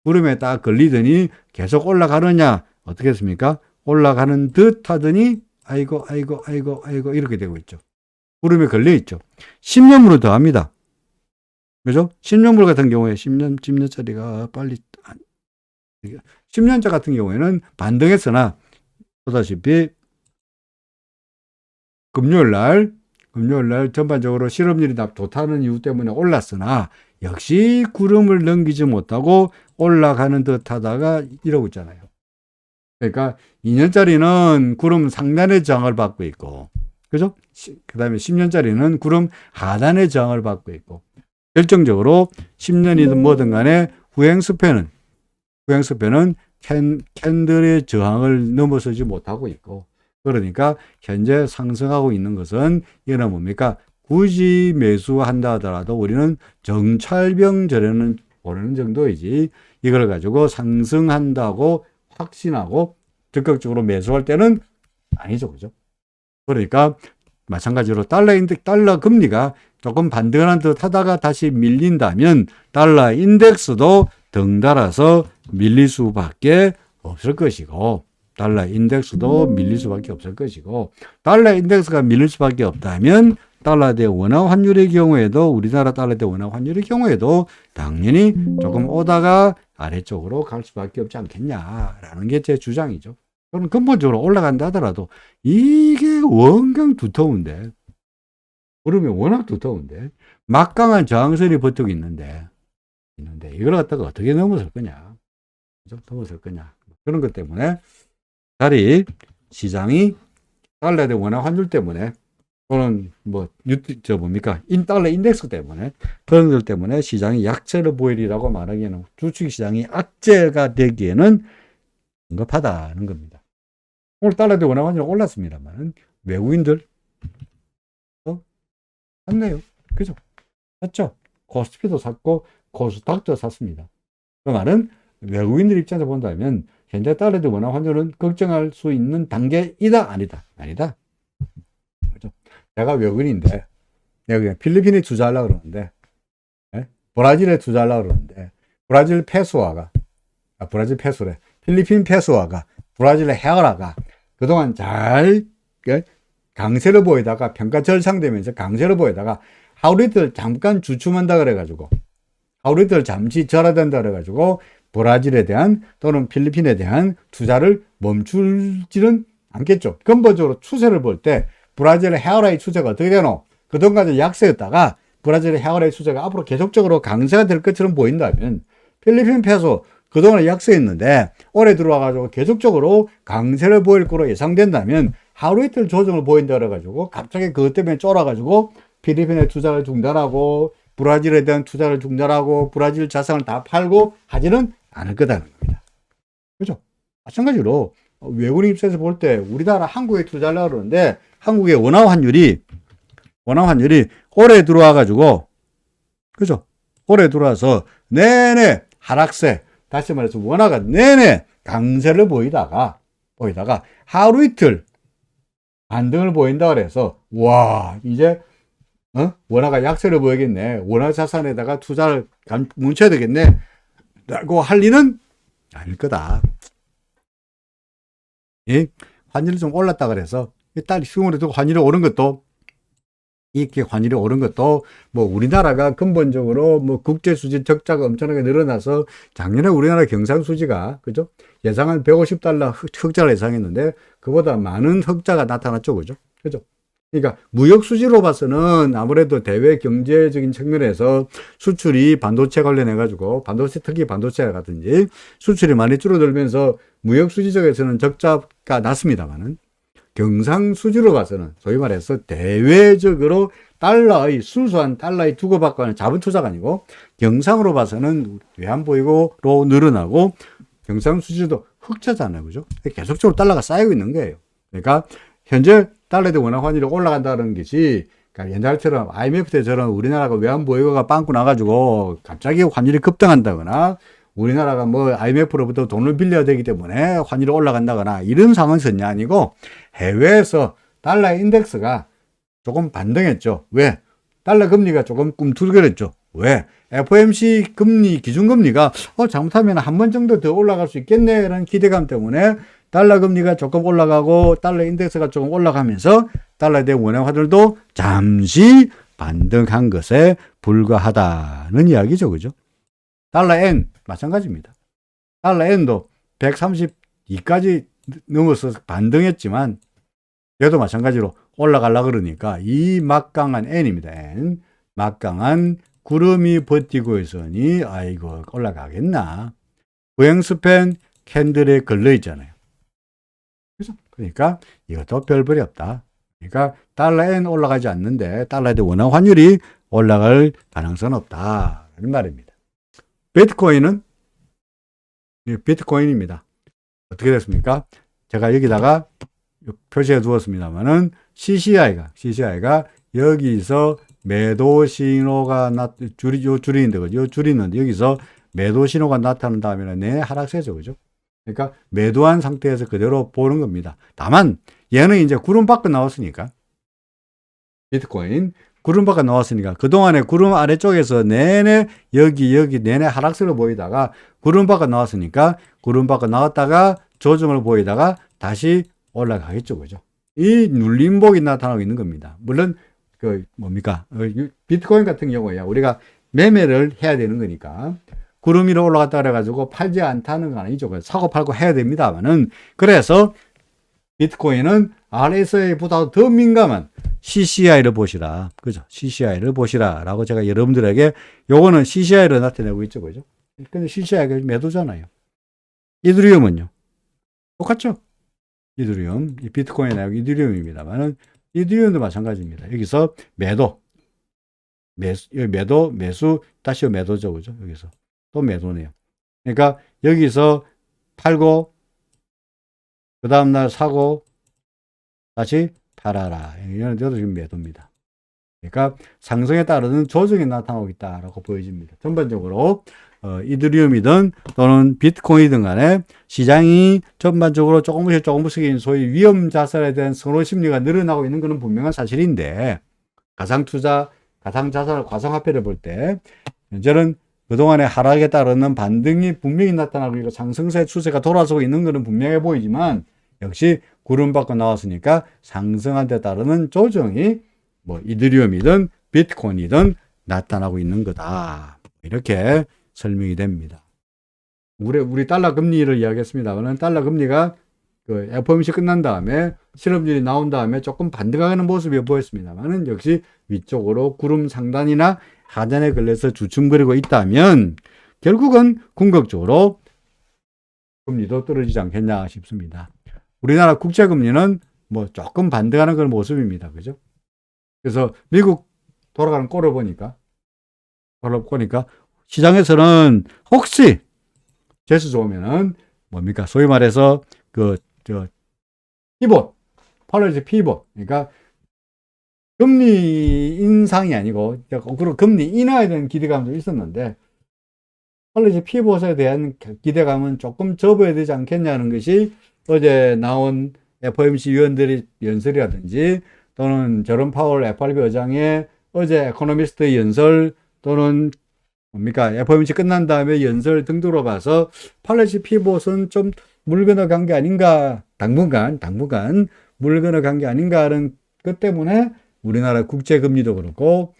구름에 딱 걸리더니 계속 올라가느냐? 어떻게 했습니까? 올라가는 듯 하더니, 아이고, 이렇게 되고 있죠. 구름에 걸려 있죠. 10년물로 더합니다. 그죠? 10년물 같은 경우에 10년짜리가 빨리, 10년짜 같은 경우에는 반등했으나, 보다시피, 금요일 날 전반적으로 실업률이 좋다는 이유 때문에 올랐으나, 역시 구름을 넘기지 못하고 올라가는 듯 하다가 이러고 있잖아요. 그러니까 2년짜리는 구름 상단의 저항을 받고 있고, 그죠? 그 다음에 10년짜리는 구름 하단의 저항을 받고 있고, 결정적으로 10년이든 뭐든 간에 후행스패는 캔들의 저항을 넘어서지 못하고 있고, 그러니까 현재 상승하고 있는 것은 이거는 뭡니까? 굳이 매수한다 하더라도 우리는 정찰병 저려는 보는 정도이지, 이걸 가지고 상승한다고 확신하고 적극적으로 매수할 때는 아니죠. 그죠? 그러니까 마찬가지로 달러 금리가 조금 반등하는 듯 하다가 다시 밀린다면 달러 인덱스도 덩달아서 밀릴 수밖에 없을 것이고, 달러 인덱스도 밀릴 수밖에 없을 것이고, 달러 인덱스가 밀릴 수밖에 없다면 달러 대 원화 환율의 경우에도, 우리나라 달러 대 원화 환율의 경우에도 당연히 조금 오다가 아래쪽으로 갈 수밖에 없지 않겠냐라는 게 제 주장이죠. 저는 근본적으로 올라간다 하더라도 이게 원강 두터운데, 그러면 워낙 두터운데 막강한 저항선이 버티고 있는데 이걸 갖다가 어떻게 넘어설 거냐, 넘어설 거냐, 그런 것 때문에 시장이 달러 대 원화 환율 때문에, 또는 달러 인덱스 때문에, 그런 것 때문에 시장이 약세를 보이리라고 말하기에는, 주식시장이 악재가 되기에는 응급하다는 겁니다. 오늘 달러 대 원화 환율 올랐습니다만 외국인들 샀네요. 그죠? 샀죠? 코스피도 샀고 코스닥도 샀습니다. 그 말은 외국인들 입장에서 본다면 현재 달러 대 원화 환율은 걱정할 수 있는 단계이다, 아니다? 그죠? 내가 외국인인데, 내가 그냥 필리핀에 투자하려고 그러는데, 브라질에 투자하려고 그러는데, 필리핀 페소화가, 브라질의 헤아라가 그동안 잘 강세를 보이다가 평가 절상되면서 강세를 보이다가 하루 이틀 잠깐 주춤한다 그래가지고, 하루 이틀 잠시 절하된다 그래가지고 브라질에 대한 또는 필리핀에 대한 투자를 멈추지는 않겠죠. 근본적으로 추세를 볼 때 브라질의 헤아라의 추세가 어떻게 되노? 그동안까지 약세였다가 브라질의 헤아라의 추세가 앞으로 계속적으로 강세가 될 것처럼 보인다면, 필리핀 페소 그동안 약세였는데 올해 들어와가지고 계속적으로 강세를 보일 거로 예상된다면, 하루 이틀 조정을 보인다 그래가지고 갑자기 그것 때문에 쫄아가지고 필리핀에 투자를 중단하고 브라질에 대한 투자를 중단하고 브라질 자산을 다 팔고 하지는 않을 거다는 겁니다. 그죠? 마찬가지로 외국인 입장에서 볼 때 우리나라 한국에 투자하려고 그러는데, 한국의 원화 환율이 올해 들어와가지고, 그죠? 올해 들어와서 내내 하락세, 다시 말해서 원화가 내내 강세를 보이다가 하루 이틀 반등을 보인다 그래서, 와, 이제 원화가 약세를 보이겠네, 원화 자산에다가 투자를 뭉쳐야 되겠네 라고 할 리는 아닐 거다. 환율이 좀 올랐다 그래서 일단 시중으로 환율이 오른 것도, 이렇게 환율이 오른 것도 우리나라가 근본적으로 국제 수지 적자가 엄청나게 늘어나서, 작년에 우리나라 경상 수지가, 그죠? 예상한 $150 흑자를 예상했는데 그보다 많은 흑자가 나타났죠. 그죠? 그러니까 무역 수지로 봐서는 아무래도 대외 경제적인 측면에서 수출이 반도체 관련해 가지고 반도체, 특히 반도체 같은지 수출이 많이 줄어들면서 무역 수지적에서는 적자가 났습니다만은 경상 수지로 봐서는 소위 말해서 대외적으로 달러의 순수한 달러의 주고받고 하는 자본 투자가 아니고 경상으로 봐서는 외환보유고로 늘어나고 경상 수지도 흑자잖아요. 그죠? 계속적으로 달러가 쌓이고 있는 거예요. 그러니까 현재 달러에 대한 원화 환율이 올라간다는 것이 그러니까 옛날처럼 IMF 때처럼 우리나라가 외환보유고가 빵꾸 나가지고 갑자기 환율이 급등한다거나 우리나라가 뭐 IMF로부터 돈을 빌려야 되기 때문에 환율이 올라간다거나 이런 상황이 전혀 아니고 해외에서 달러 인덱스가 조금 반등했죠. 왜? 달러 금리가 조금 꿈틀거렸죠. 왜? FOMC 금리, 기준금리가 잘못하면 한 번 정도 더 올라갈 수 있겠네라는 기대감 때문에 달러 금리가 조금 올라가고 달러 인덱스가 조금 올라가면서 달러에 대한 원화 화들도 잠시 반등한 것에 불과하다는 이야기죠. 그죠? 달러 N 마찬가지입니다. 달러 N도 132까지 넘어서 반등했지만 얘도 마찬가지로 올라가려고 그러니까 이 막강한 N입니다. N. 막강한 구름이 버티고 있으니 아이고 올라가겠나. 보행스팬 캔들에 걸려 있잖아요. 그러니까 이것도 별볼이 없다. 그러니까 달러 N 올라가지 않는데 달러에 대한 원화 환율이 올라갈 가능성은 없다. 이런 말입니다. 비트코인은 비트코인입니다. 어떻게 됐습니까? 제가 여기다가 표시해 두었습니다만은 CCI가 여기서 매도 신호가 줄이는데 그죠? 줄이는데 여기서 매도 신호가 나타난 다음에는 내 하락세죠. 그죠? 그러니까 매도한 상태에서 그대로 보는 겁니다. 다만 얘는 이제 구름 밖에 나왔으니까 비트코인 구름 밖에 나왔으니까 그동안에 구름 아래쪽에서 내내 여기 내내 하락세로 보이다가 구름 밖에 나왔으니까 구름 밖에 나왔다가 조정을 보이다가 다시 올라가겠죠. 그죠? 이 눌림목이 나타나고 있는 겁니다. 물론 비트코인 같은 경우에 우리가 매매를 해야 되는 거니까 구름 위로 올라갔다 그래가지고 팔지 않다는 건 아니죠. 사고 팔고 해야 됩니다만은 그래서 비트코인은 RSI보다 더 민감한 CCI를 보시라. 그죠? CCI를 보시라. 라고 제가 여러분들에게 요거는 CCI를 나타내고 있죠. 그죠? 근데 CCI가 매도잖아요. 이더리움은요? 똑같죠? 이더리움, 비트코인하고 이더리움입니다만은 이더리움도 마찬가지입니다. 여기서 매수, 다시 매도죠. 그죠? 여기서 또 매도네요. 그러니까 여기서 팔고 그 다음날 사고 다시 팔아라. 이런 데도 지금 매도입니다. 그러니까 상승에 따르는 조정이 나타나고 있다라고 보여집니다. 전반적으로 이더리움이든 또는 비트코인이든 간에 시장이 전반적으로 조금씩 소위 위험 자산에 대한 선호 심리가 늘어나고 있는 것은 분명한 사실인데 가상자산, 가상화폐를 볼 때 현재는 그동안의 하락에 따르는 반등이 분명히 나타나고 있고 상승세 추세가 돌아서고 있는 것은 분명해 보이지만 역시 구름 밖으로 나왔으니까 상승한 데 따르는 조정이 뭐 이더리움이든 비트코인이든 나타나고 있는 거다. 이렇게 설명이 됩니다. 우리 달러 금리를 이야기했습니다만 달러 금리가 그 FOMC 끝난 다음에 실업률이 나온 다음에 조금 반등하는 모습이 보였습니다만 역시 위쪽으로 구름 상단이나 하단에 걸려서 주춤거리고 있다면 결국은 궁극적으로 금리도 떨어지지 않겠냐 싶습니다. 우리나라 국채금리는 뭐 조금 반등하는 그런 모습입니다. 그죠? 그래서 미국 돌아가는 꼴을 보니까 시장에서는 혹시 재수 좋으면은 뭡니까? 소위 말해서 피봇, 폴라리티 피봇. 그러니까 금리 인상이 아니고 거꾸로 금리 인하에 대한 기대감도 있었는데 폴라리티 피봇에 대한 기대감은 조금 접어야 되지 않겠냐는 것이 어제 나온 FOMC 위원들의 연설이라든지 또는 제롬 파월 FRB 의장의 어제 에코노미스트 연설 또는 FOMC 끝난 다음에 연설 등등으로 봐서 폴라리티 피봇은 좀 물 건너간 게 아닌가, 당분간 물 건너간 게 아닌가 하는 것 때문에 우리나라 국채 금리도 그렇고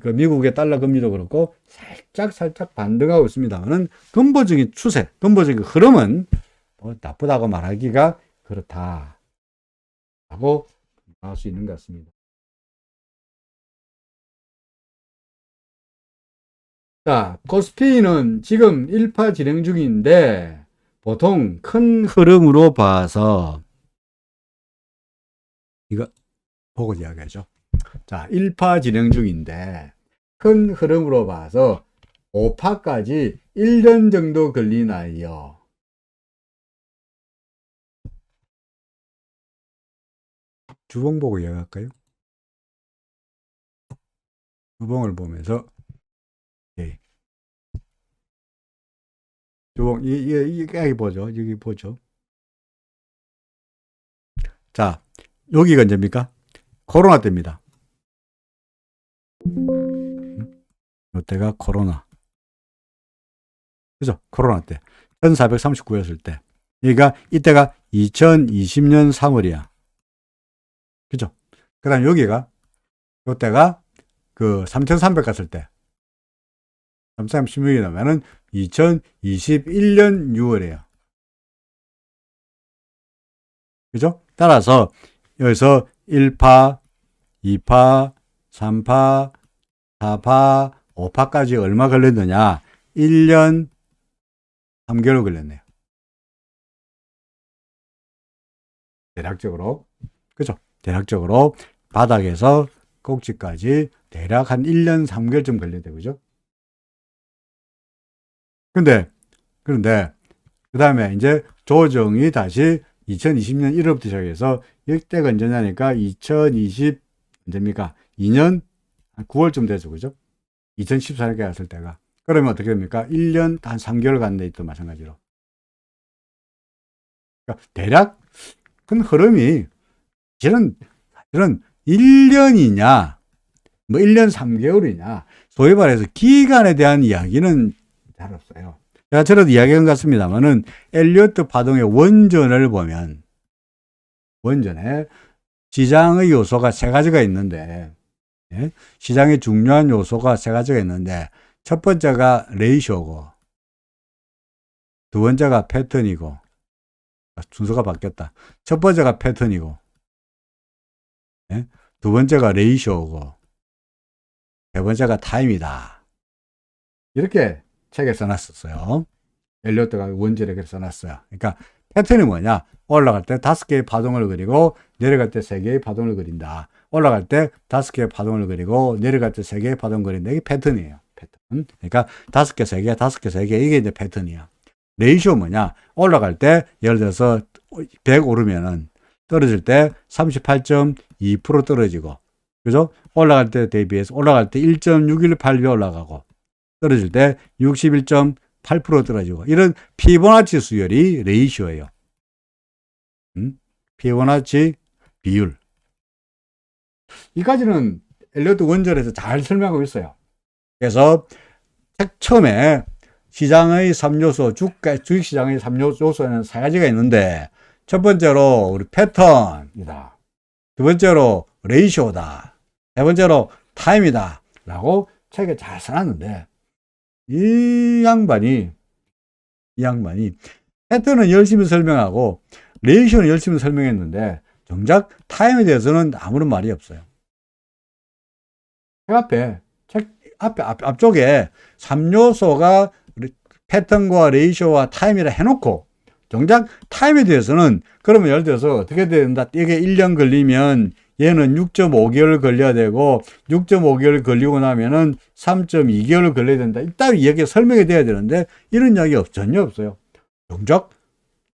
미국의 달러 금리도 그렇고 살짝 반등하고 있습니다만은 근본적인 추세, 근본적인 흐름은 나쁘다고 말하기가 그렇다라고 할 수 있는 것 같습니다. 자, 코스피는 지금 1파 진행 중인데 보통 큰 흐름으로 봐서 이거 보고 이야기하죠. 자, 1파 진행 중인데 큰 흐름으로 봐서 5파까지 1년 정도 걸리나요? 주봉 보고 이야기할까요? 주봉을 보면서 주봉 여기 보죠. 여기 보죠. 자, 여기가 언제입니까? 코로나 때입니다. 이때가 코로나. 그죠? 코로나 때. 1439였을 때. 그러니까 이때가 2020년 3월이야. 그죠? 그 다음 여기가, 이때가 그 3300 갔을 때. 3316이 나면은 2021년 6월이에요. 그죠? 따라서 여기서 1파, 2파, 3파, 4파, 5파까지 얼마 걸렸느냐? 1년 3개월 걸렸네요. 대략적으로. 그죠? 대략적으로 바닥에서 꼭지까지 대략 한 1년 3개월쯤 걸렸대요. 그죠? 그런데 그 다음에 이제 조정이 다시 2020년 1월부터 시작해서 이때가 언제냐니까 2020 언제입니까? 2년 9월쯤 되죠. 그죠? 2014년에 갔을 때가. 그러면 어떻게 됩니까? 1년 한 3개월 간데 있던 마찬가지로. 그러니까 대략 큰 흐름이 사실은 1년이냐, 뭐 1년 3개월이냐, 소위 말해서 기간에 대한 이야기는 잘 없어요. 제가 저도 이야기한 것 같습니다만은 엘리어트 파동의 원전을 보면 원전에 시장의 요소가 세 가지가 있는데 시장의 중요한 요소가 세 가지가 있는데 첫 번째가 레이쇼고 두 번째가 패턴이고 순서가 바뀌었다. 첫 번째가 패턴이고 두 번째가 레이쇼고 세 번째가 타임이다. 이렇게 책에 써놨었어요. 엘리어트가 원전에 그렇게 써놨어요. 그러니까 패턴이 뭐냐? 올라갈 때 5개의 파동을 그리고 내려갈 때 3개의 파동을 그린다. 올라갈 때 5개의 파동을 그리고 내려갈 때 3개의 파동을 그린다. 이게 패턴이에요. 패턴. 그러니까 5개, 3개, 5개, 3개 이게 이제 패턴이야. 레이쇼 뭐냐? 올라갈 때 예를 들어서 100 오르면은 떨어질 때 38.2% 떨어지고 그죠? 올라갈 때 대비해서 올라갈 때 1.618배 올라가고 떨어질 때 61.8% 떨어지고 이런 피보나치 수열이 레이쇼예요. 피보나치 비율. 이까지는 엘리어트 원전에서 잘 설명하고 있어요. 그래서 책 처음에 시장의 3요소, 주식시장의 3요소에는 4가지가 있는데 첫 번째로 우리 패턴이다. 두 번째로 레이쇼다. 세 번째로 타임이다. 라고 책에 잘 써놨는데 이 양반이 패턴은 열심히 설명하고 레이쇼는 열심히 설명했는데 정작 타임에 대해서는 아무런 말이 없어요. 책 앞쪽에 3요소가 패턴과 레이쇼와 타임이라 해놓고 정작 타임에 대해서는 그러면 예를 들어서 어떻게 된다. 이게 1년 걸리면 얘는 6.5개월 걸려야 되고 6.5개월 걸리고 나면은 3.2개월 걸려야 된다. 이따위 이야기가 설명이 돼야 되는데 이런 이야기가 전혀 없어요. 정작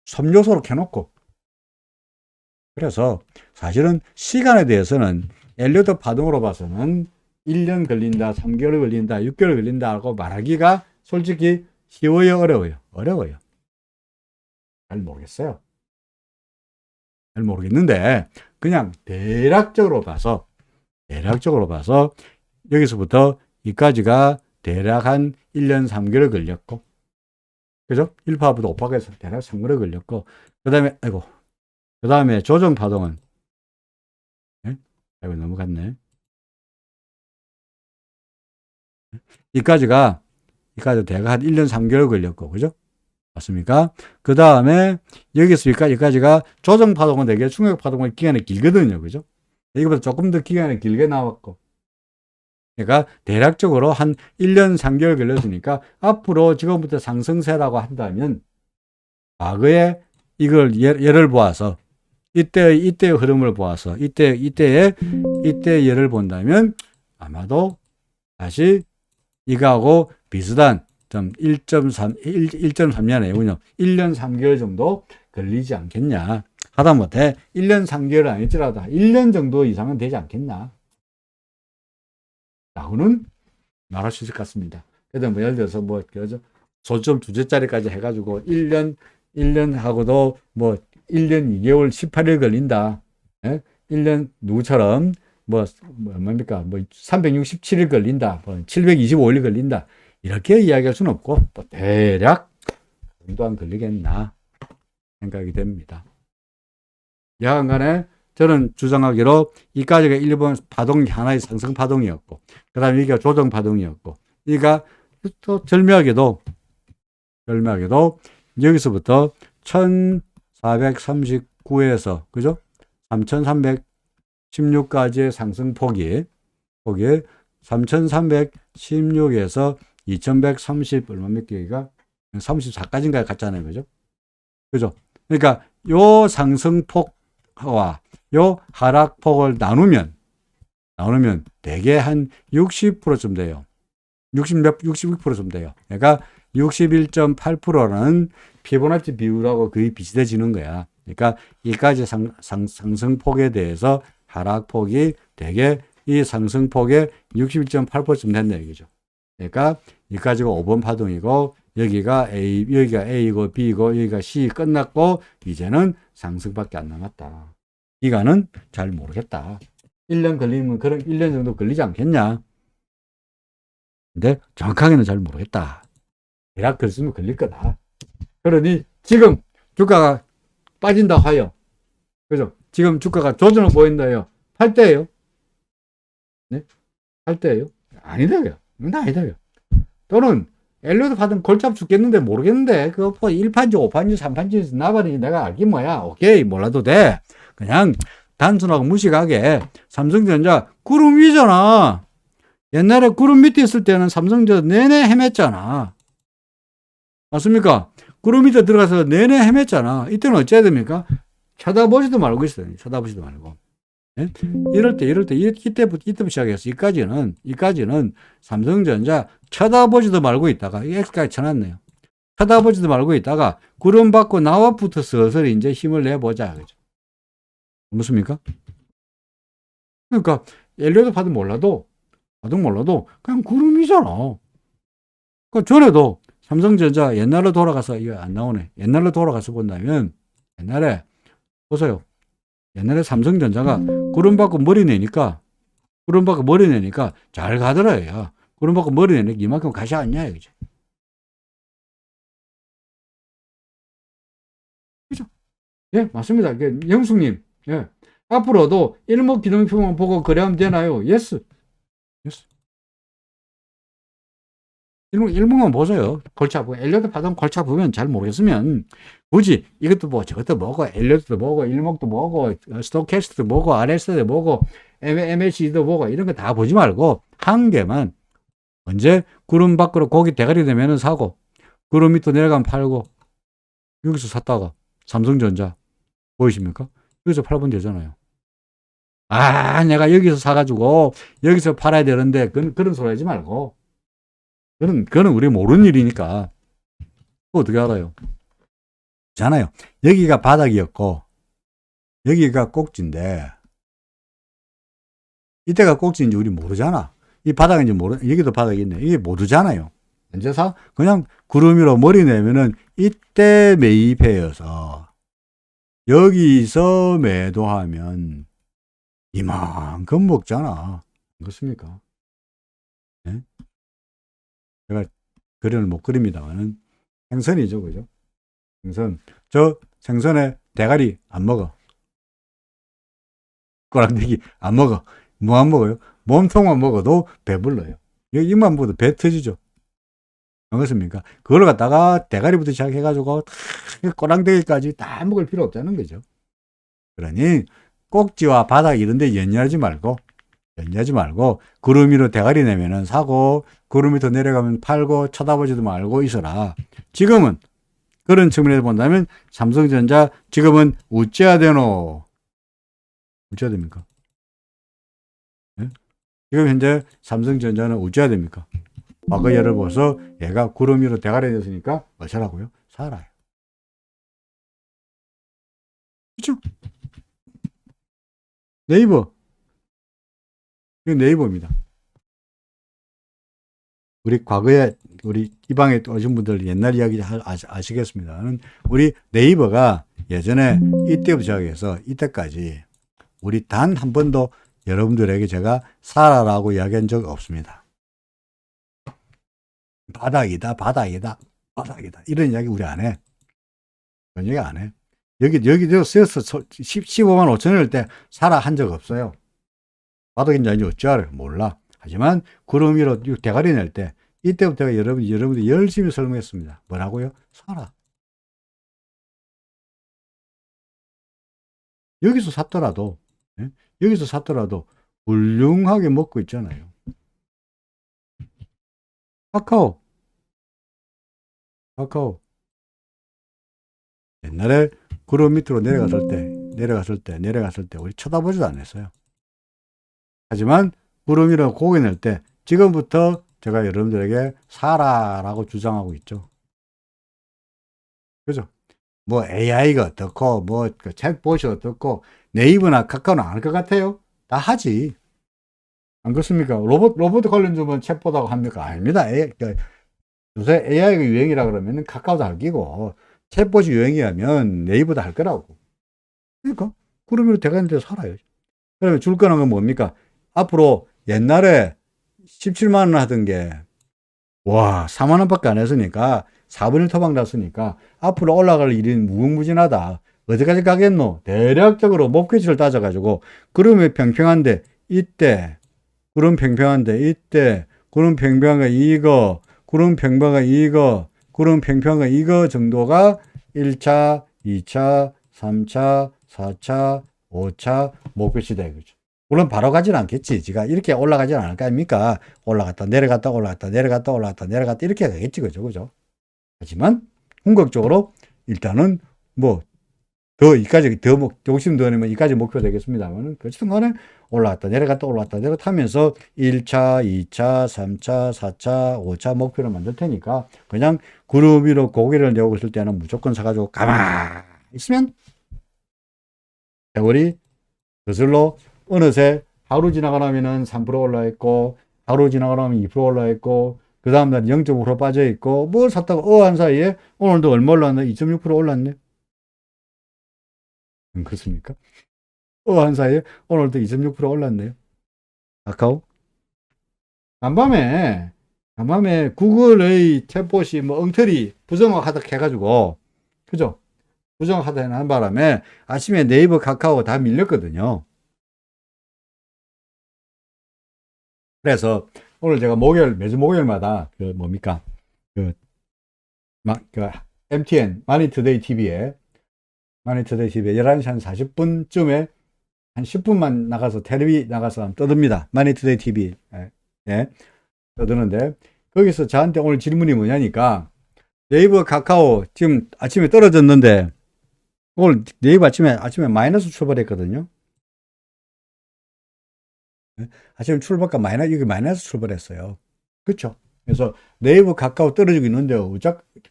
3요소로 켜놓고. 그래서 사실은 시간에 대해서는 엘리어트 파동으로 봐서는 1년 걸린다, 3개월 걸린다, 6개월 걸린다 하고 말하기가 솔직히 쉬워요, 어려워요? 어려워요. 잘 모르겠어요. 잘 모르겠는데 그냥 대략적으로 봐서 여기서부터 여기까지가 대략 한 1년 3개월 걸렸고 그죠? 1파부터 5파에서 대략 3개월 걸렸고 그 다음에 조정 파동은 넘어갔네. 여기까지가 대략 한 1년 3개월 걸렸고 그죠? 맞습니까? 그 다음에 여기서 여기까지가 조정 파동은 되게 충격 파동은 기간이 길거든요. 그죠? 이거보다 조금 더 기간이 길게 나왔고 그러니까 대략적으로 한 1년 3개월 걸렸으니까 앞으로 지금부터 상승세라고 한다면 과거에 이걸 예를 보아서 이때의 흐름을 보아서 이때의 예를 본다면 아마도 다시 이거하고 비슷한 좀 1.3년 아니군요. 1년 3개월 정도 걸리지 않겠냐. 하다못해 1년 3개월 아닐지라도 1년 정도 이상은 되지 않겠나. 라고는 말할 수 있을 것 같습니다. 그래도 뭐 예를 들어서 뭐 소점 2제짜리까지 해가지고 1년 하고도 뭐 1년 2개월 18일 걸린다. 예? 1년 누구처럼 뭐 얼마입니까? 뭐 367일 걸린다. 뭐 725일 걸린다. 이렇게 이야기할 수는 없고 또 대략 정도 안 걸리겠나 생각이 됩니다. 여하간에 저는 주장하기로 이까지가 1번 파동이 하나의 상승 파동이었고 그 다음에 이게 조정 파동이었고 이가 또 절묘하게도 여기서부터 1439에서 그죠? 3316까지의 상승폭이 3316에서 2130 얼마입니까? 34까지인가 갔잖아요. 그죠? 그죠? 그러니까 요 상승폭과 요 하락폭을 나누면 대개 한 60%쯤 돼요. 66%쯤 돼요. 그러니까 61.8%는 피보나치 비율하고 거의 비슷해지는 거야. 그러니까 이까지 상승폭에 대해서 하락폭이 대개 이 상승폭의 61.8%쯤 된다 얘기죠. 그러니까 여기까지가 5번 파동이고 여기가 A이고 B이고 여기가 C 끝났고 이제는 상승밖에 안 남았다. 기간은 잘 모르겠다. 1년 걸리면 그런 1년 정도 걸리지 않겠냐. 근데 정확하게는 잘 모르겠다. 대략 그랬으면 걸릴 거다. 그러니 지금 주가가 빠진다 하여. 그죠? 지금 주가가 조정을 보인다 해요. 팔 때예요. 네? 팔 때예요. 아니다요. 아니다요. 또는 엘리오드 받으면 골잡 죽겠는데 모르겠는데 그거 1판지 5판지 3판지 나발이 내가 알긴 뭐야. 오케이 몰라도 돼. 그냥 단순하고 무식하게 삼성전자 구름 위잖아. 옛날에 구름 밑에 있을 때는 삼성전자 내내 헤맸잖아. 맞습니까? 구름 밑에 들어가서 내내 헤맸잖아. 이때는 어째야 됩니까? 쳐다보지도 말고 있어요. 쳐다보지도 말고. 네? 이럴 때 이때부터 시작해서 이까지는 삼성전자 쳐다보지도 말고 있다가 X까지 쳐놨네요. 쳐다보지도 말고 있다가 구름 받고 나와부터 서서히 이제 힘을 내보자. 그죠? 무엇입니까? 그러니까 엘리오드 파동 몰라도 그냥 구름이잖아. 그 전에도 삼성전자 옛날로 돌아가서 이거 안 나오네. 옛날로 돌아가서 본다면 옛날에 보세요. 옛날에 삼성전자가 구름 받고 머리 내니까 잘 가더라요. 구름 받고 머리 내니까 이만큼 가시 않냐 그죠? 그죠? 예, 맞습니다. 영숙님, 예. 앞으로도 일목기둥표만 보고 거래하면 되나요? 예스. 일목만 보세요. 골치 아프고, 엘리어드 파동 골치 아프면 잘 모르겠으면, 굳이 이것도 보고, 저것도 보고, 엘리어드도 보고, 일목도 보고, 스토캐스트도 보고, RS도 보고, MACD도 보고, 이런 거 다 보지 말고, 한 개만, 언제 구름 밖으로 고기 대가리 되면은 사고, 구름 밑으로 내려가면 팔고, 여기서 샀다가, 삼성전자, 보이십니까? 여기서 팔면 되잖아요. 아, 내가 여기서 사가지고, 여기서 팔아야 되는데, 그런 소리 하지 말고, 그거는 우리 모르는 일이니까. 그거 어떻게 알아요? 잖아요. 여기가 바닥이었고, 여기가 꼭지인데, 이때가 꼭지인지 우리 모르잖아. 이 바닥인지 여기도 바닥이 있네. 이게 모르잖아요. 현재사? 그냥 구름 위로 머리 내면은 이때 매입해여서, 여기서 매도하면 이만큼 먹잖아. 그렇습니까? 네? 제가 그림을 못 그립니다만은 생선이죠, 그죠? 생선. 저 생선에 대가리 안 먹어. 꼬랑대기 안 먹어. 뭐 안 먹어요? 몸통만 먹어도 배불러요. 입만 먹어도 배 터지죠. 그렇습니까? 그걸 갖다가 대가리부터 시작해가지고 꼬랑대기까지 다 먹을 필요 없다는 거죠. 그러니 꼭지와 바닥 이런 데 연연하지 말고 내지 말고 구름 위로 대가리 내면은 사고 구름 밑으로 내려가면 팔고 쳐다보지도 말고 있어라. 지금은 그런 측면에서 본다면 삼성전자 지금은 어째야 되노? 어째야 됩니까? 네? 지금 현재 삼성전자는 어째야 됩니까? 과거 예를 보서 얘가 구름 위로 대가리 냈으니까 어쩌라고요? 살아요. 그렇죠? 네이버. 이거 네이버입니다. 우리 과거에 우리 이 방에 오신 분들 옛날 이야기 아시겠습니다는 우리 네이버가 예전에 이때부터 시작해서 이때까지 우리 단 한 번도 여러분들에게 제가 살아라고 이야기한 적 없습니다. 바닥이다, 바닥이다, 바닥이다. 이런 이야기 우리 안 해. 그런 얘기 안 해. 여기 쓰여서 15만 5천 원일 때 살아 한 적 없어요. 바닥인지 아닌지 어찌 알아요? 몰라. 하지만 구름 위로 대가리 낼 때 이때부터 여러분들이 열심히 설명했습니다. 뭐라고요? 살아. 여기서 샀더라도 예? 여기서 샀더라도 훌륭하게 먹고 있잖아요. 카카오 옛날에 구름 밑으로 내려갔을 때 우리 쳐다보지도 않았어요. 하지만 구름 위로 고개 낼 때 지금부터 제가 여러분들에게 살아라고 주장하고 있죠. 그죠? 뭐 AI가 어떻고 뭐 챗봇이 어떻고 네이버나 카카오는 안 할 것 같아요? 다 하지. 안 그렇습니까? 로봇 관련주면 챗봇하고 합니까? 아닙니다. 요새 AI가 유행이라 그러면 카카오도 할 끼고 챗봇이 유행이라면 네이버도 할 거라고. 그러니까 구름 위로 대가리 내 살아요. 그러면 줄 거는 건 뭡니까? 앞으로 옛날에 17만 원 하던 게, 와, 4만 원밖에 안 했으니까, 4분의 1 토막 났으니까, 앞으로 올라갈 일이 무궁무진하다. 어디까지 가겠노? 대략적으로 목표치를 따져가지고, 구름이 평평한데, 이때, 구름 평평한데, 이때, 구름 평평한 이거, 구름 평평한 이거, 구름 평평한 이거 정도가 1차, 2차, 3차, 4차, 5차 목표치다 이거죠. 물론 바로 가지는 않겠지. 지가 이렇게 올라가지는 않을 거 아닙니까? 올라갔다 내려갔다 올라갔다 내려갔다 올라갔다 내려갔다 이렇게 가겠지. 그죠? 하지만 궁극적으로 일단은 뭐 더 이까지 더 욕심 더 내면 이까지 목표 되겠습니다만은 그렇든 간에 올라갔다 내려갔다 내려갔다 하면서 1차, 2차, 3차, 4차, 5차 목표를 만들 테니까 그냥 구름 위로 고개를 내고 있을 때는 무조건 사가지고 가만히 있으면 세월이 그슬로 어느새 하루 지나고 나면은 3% 올라 있고, 하루 지나고 나면 2% 올라 있고, 그 다음날 0.5% 빠져 있고, 뭘 샀다가 어한 사이에 오늘도 얼마 올랐네? 2.6% 올랐네? 그렇습니까? 어한 사이에 오늘도 2.6% 올랐네요. 카카오? 간밤에 구글의 챗봇이 뭐 엉터리 부정확하다 해가지고, 그죠? 부정확하다 하는 바람에 아침에 네이버 카카오 다 밀렸거든요. 그래서 오늘 제가 매주 목요일마다 그 뭡니까? 그 MTN, 마니투데이 TV에 11시 한 40분쯤에 한 10분만 나가서 텔레비 나가서 떠듭니다. 마니투데이 TV. 예. 떠드는데 거기서 저한테 오늘 질문이 뭐냐니까 네이버 카카오 지금 아침에 떨어졌는데 오늘 네이버 아침에 마이너스 출발했거든요. 아침에 출발가 여기 마이너스 출발했어요. 그렇죠? 그래서 네이버 카카오 떨어지고 있는데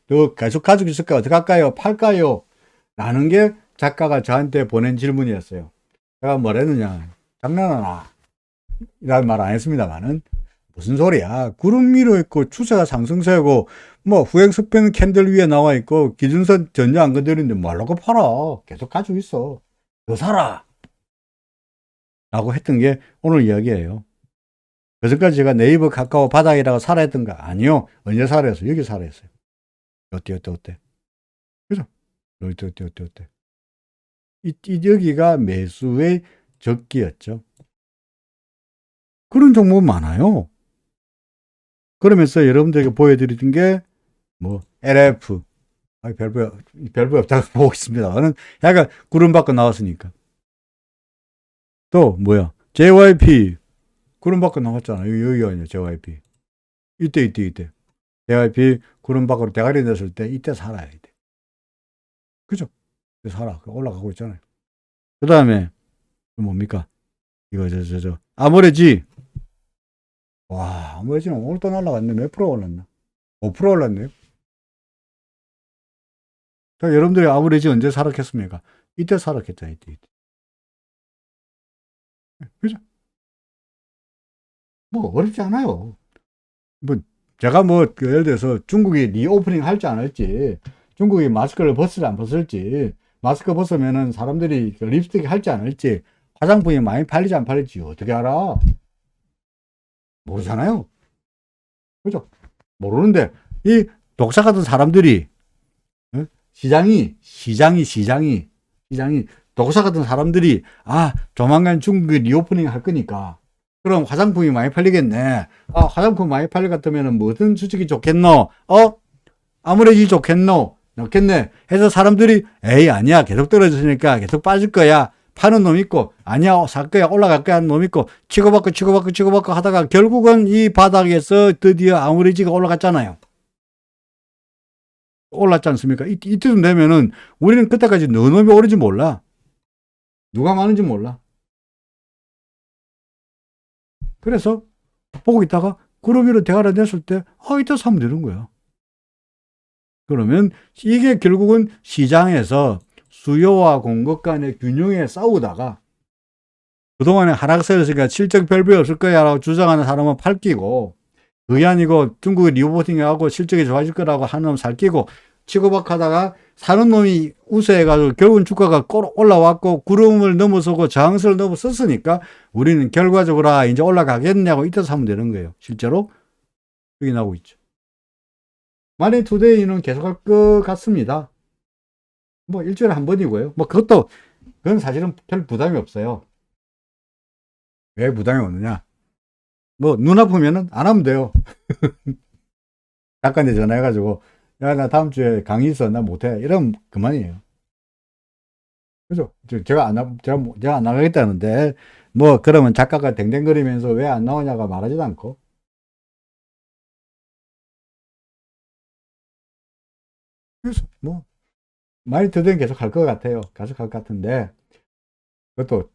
더 계속 가지고 있을까요? 어떻게 할까요? 팔까요? 라는 게 작가가 저한테 보낸 질문이었어요. 제가 뭐랬느냐? 장난하나? 이라는 말 안 했습니다만은 무슨 소리야? 구름 위로 있고 추세가 상승세고 뭐 후행 스팽 캔들 위에 나와 있고 기준선 전혀 안 건드리는데 뭐하려고 팔아? 계속 가지고 있어. 더 사라. 라고 했던 게 오늘 이야기예요. 그전까지 제가 네이버 카카오 바닥이라고 살아했던 거 아니요. 언제 살아했어요? 여기 살아했어요. 어때? 그죠? 어때? 여기가 매수의 적기였죠. 그런 종목 많아요. 그러면서 여러분들에게 보여드리던 게 뭐 LF 별부 없다고 보고 있습니다. 저는 약간 구름 밖으로 나왔으니까. 또 뭐야? JYP 구름 밖으로 나갔잖아. 여기가 아니야, JYP. 이때. JYP 구름 밖으로 대가리 냈을 때, 이때 살아야 돼. 그죠? 살아. 올라가고 있잖아요. 그 다음에, 뭡니까? 이거, 아모레지. 와, 아모레지는 오늘 또 날라갔네. 몇 프로 올랐나? 5% 올랐네요. 자, 여러분들이 아모레지 언제 사락했습니까? 이때 사락했잖아요, 이때. 그죠? 뭐, 어렵지 않아요. 뭐, 제가 그 예를 들어서 중국이 리오프닝 할지 안 할지, 중국이 마스크를 벗을지 안 벗을지, 마스크 벗으면은 사람들이 립스틱 할지 안 할지, 화장품이 많이 팔리지 안 팔릴지 어떻게 알아? 모르잖아요. 그죠? 모르는데, 이 독사 같은 사람들이, 어? 시장이, 독사 같은 사람들이, 조만간 중국이 리오프닝 할 거니까, 그럼 화장품이 많이 팔리겠네. 화장품 많이 팔릴 것 같으면 무슨 수직이 좋겠노? 아무래도 좋겠노? 좋겠네. 해서 사람들이, 에이, 아니야. 계속 떨어졌으니까 계속 빠질 거야. 파는 놈 있고, 아니야. 살 거야. 올라갈 거야 하는 놈 있고, 치고받고 하다가 결국은 이 바닥에서 드디어 아무래지가 올라갔잖아요. 올랐지 않습니까? 이때쯤 되면은 우리는 그때까지 너 놈이 오른지 몰라. 누가 많은지 몰라. 그래서 보고 있다가 구름 위로 대가리 냈을 때, 이때 사면 되는 거야. 그러면 이게 결국은 시장에서 수요와 공급 간의 균형에 싸우다가 그동안에 하락세였으니까 실적 별별 없을 거야 라고 주장하는 사람은 팔끼고, 그게 아니고 중국이 리오버팅하고 실적이 좋아질 거라고 하는 놈 살끼고, 치고박 하다가 사는 놈이 우세해가지고 결국은 주가가 올라왔고 구름을 넘어서고 저항선을 넘어섰으니까 우리는 결과적으로 이제 올라가겠냐고 이때 사면 되는 거예요. 실제로 여기 나오고 있죠. 마니 투데이는 계속할 것 같습니다. 뭐 일주일에 한 번이고요. 뭐 그건 사실은 별 부담이 없어요. 왜 부담이 없느냐? 뭐 눈 아프면은 안 하면 돼요. 작가한테 전화해가지고 야, 나 다음 주에 강의 있어. 나 못해. 이러면 그만이에요. 그죠? 제가 안 나가겠다는데, 뭐, 그러면 작가가 댕댕거리면서 왜 안 나오냐가 말하지도 않고. 그래서, 뭐, 많이 드든 계속 할 것 같아요. 계속 할 것 같은데, 그것도,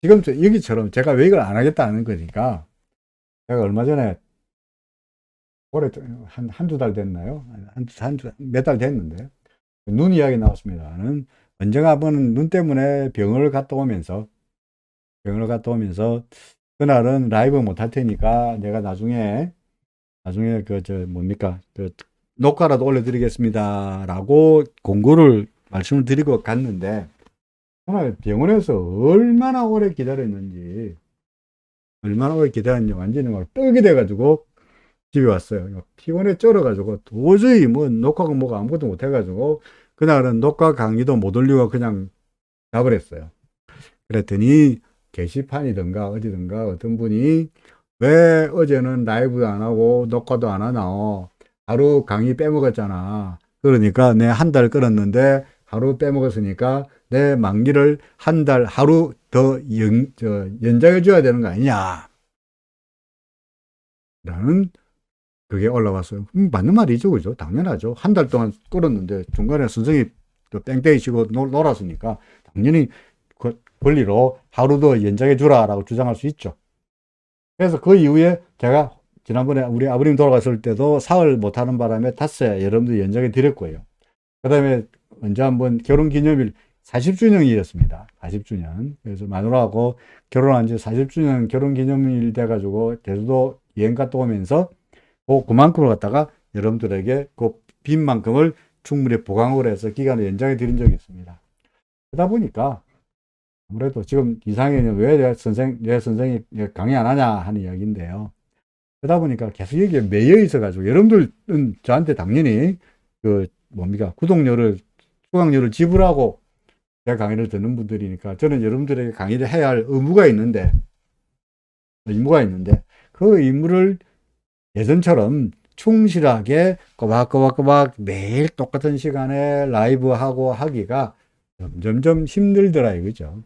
지금 여기처럼 제가 왜 이걸 안 하겠다는 거니까, 제가 얼마 전에, 올해 한두 달 됐나요? 몇 달 됐는데, 눈 이야기 나왔습니다. 언젠가 한번 눈 때문에 병원을 갔다 오면서, 그날은 라이브 못 할 테니까 내가 나중에 뭡니까? 녹화라도 올려드리겠습니다. 라고 공고를 말씀을 드리고 갔는데, 정말 병원에서 얼마나 오래 기다렸는지 완전히 막 떡이 돼가지고 집에 왔어요. 피곤해 쩔어가지고 도저히 뭐 녹화가 뭐가 아무것도 못 해가지고 그날은 녹화 강의도 못 올리고 그냥 자버렸어요. 그랬더니 게시판이든가 어디든가 어떤 분이 왜 어제는 라이브 안 하고 녹화도 안 하나? 하루 강의 빼먹었잖아. 그러니까 내 한 달 끌었는데 하루 빼먹었으니까 내 만기를 한 달 하루 더 연장해 줘야 되는 거 아니냐? 라는 그게 올라왔어요. 맞는 말이죠. 그죠? 당연하죠. 한 달 동안 끌었는데 중간에 선생님이 또 땡땡이 치고 놀았으니까 당연히 그 권리로 하루 더 연장해 주라라고 주장할 수 있죠. 그래서 그 이후에 제가 지난번에 우리 아버님 돌아갔을 때도 사흘 못하는 바람에 닷새 여러분들 연장해 드렸고요. 그 다음에 언제 한번 결혼 기념일 40주년이었습니다. 40주년. 그래서 마누라하고 결혼한 지 40주년 결혼 기념일 돼가지고 제주도 여행 갔다 오면서 그만큼을 갖다가 여러분들에게 그 빈 만큼을 충분히 보강을 해서 기간을 연장해 드린 적이 있습니다. 그러다 보니까 아무래도 지금 이상형은 왜 내 선생이 강의 안 하냐 하는 이야기인데요. 그러다 보니까 계속 여기에 매여 있어가지고 여러분들은 저한테 당연히 구독료를, 수강료를 지불하고 제 강의를 듣는 분들이니까 저는 여러분들에게 강의를 해야 할 의무가 있는데 그 의무를 예전처럼 충실하게 꼬박꼬박 매일 똑같은 시간에 라이브 하고 하기가 점점 힘들더라 이거죠.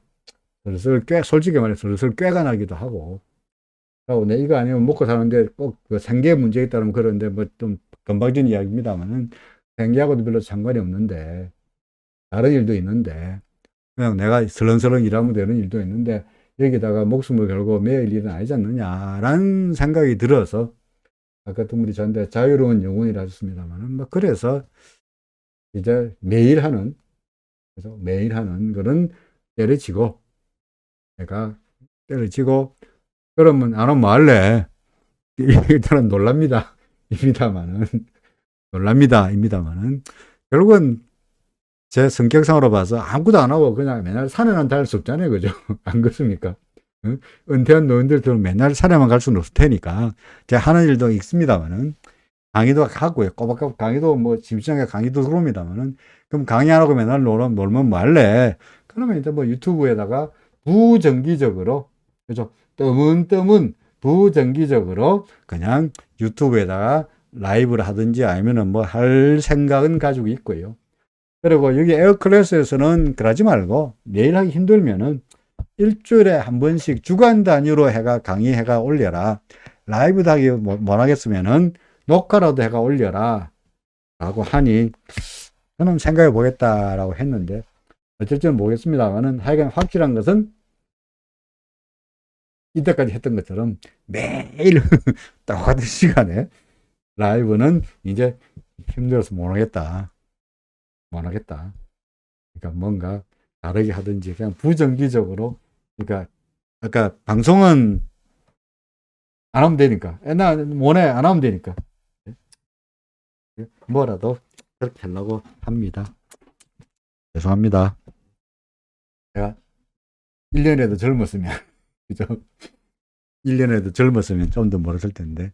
솔직히 말해 슬슬 꾀가 나기도 하고. 하고 내 이거 아니면 먹고 사는데 꼭 그 생계 문제 있다면 그런데 뭐 좀 건방진 이야기입니다만은 생계하고도 별로 상관이 없는데 다른 일도 있는데 그냥 내가 설렁설렁 일하면 되는 일도 있는데 여기다가 목숨을 걸고 매일 일은 아니지 않느냐라는 생각이 들어서 아까 동물이 저한테 자유로운 영혼이라 하셨습니다만은 뭐 그래서 이제 매일 하는 그래서 매일 하는 거는 때려치고 내가 때려치고 그러면 안 하면 뭐 할래? 일단은 놀랍니다. 입니다만은 놀랍니다. 입니다만은 결국은 제 성격상으로 봐서 아무것도 안 하고 그냥 맨날 산에만 다닐 수 없잖아요. 그죠? 안 그렇습니까? 응? 은퇴한 노인들들은 맨날 산에만 갈 수는 없을 테니까 제가 하는 일도 있습니다만은 강의도 하고요. 꼬박꼬박 강의도 뭐 심심하게 강의도 들어옵니다만은 그럼 강의 안 하고 맨날 놀면 뭐 할래? 그러면 이제 뭐 유튜브에다가 부정기적으로 그죠? 뜨문뜨문 부정기적으로 그냥 유튜브에다가 라이브를 하든지 아니면은 뭐 할 생각은 가지고 있고요. 그리고 여기 에어클래스에서는 그러지 말고 매일 하기 힘들면은 일주일에 한 번씩 주간 단위로 해가 강의해가 올려라. 라이브 하기 못하겠으면은 녹화라도 해가 올려라. 라고 하니 저는 생각해 보겠다라고 했는데 어쩔지는 모르겠습니다만은 하여간 확실한 것은 이때까지 했던 것처럼 매일 똑같은 시간에 라이브는 이제 힘들어서 못하겠다. 못하겠다. 그러니까 뭔가 다르게 하든지 그냥 부정기적으로 그러니까 아까 방송은 안 하면 되니까 옛날 모네 안 하면 되니까 뭐라도 그렇게 하려고 합니다. 죄송합니다. 제가 1년에도 젊었으면 그죠? 1년에도 젊었으면 좀 더 멀었을 텐데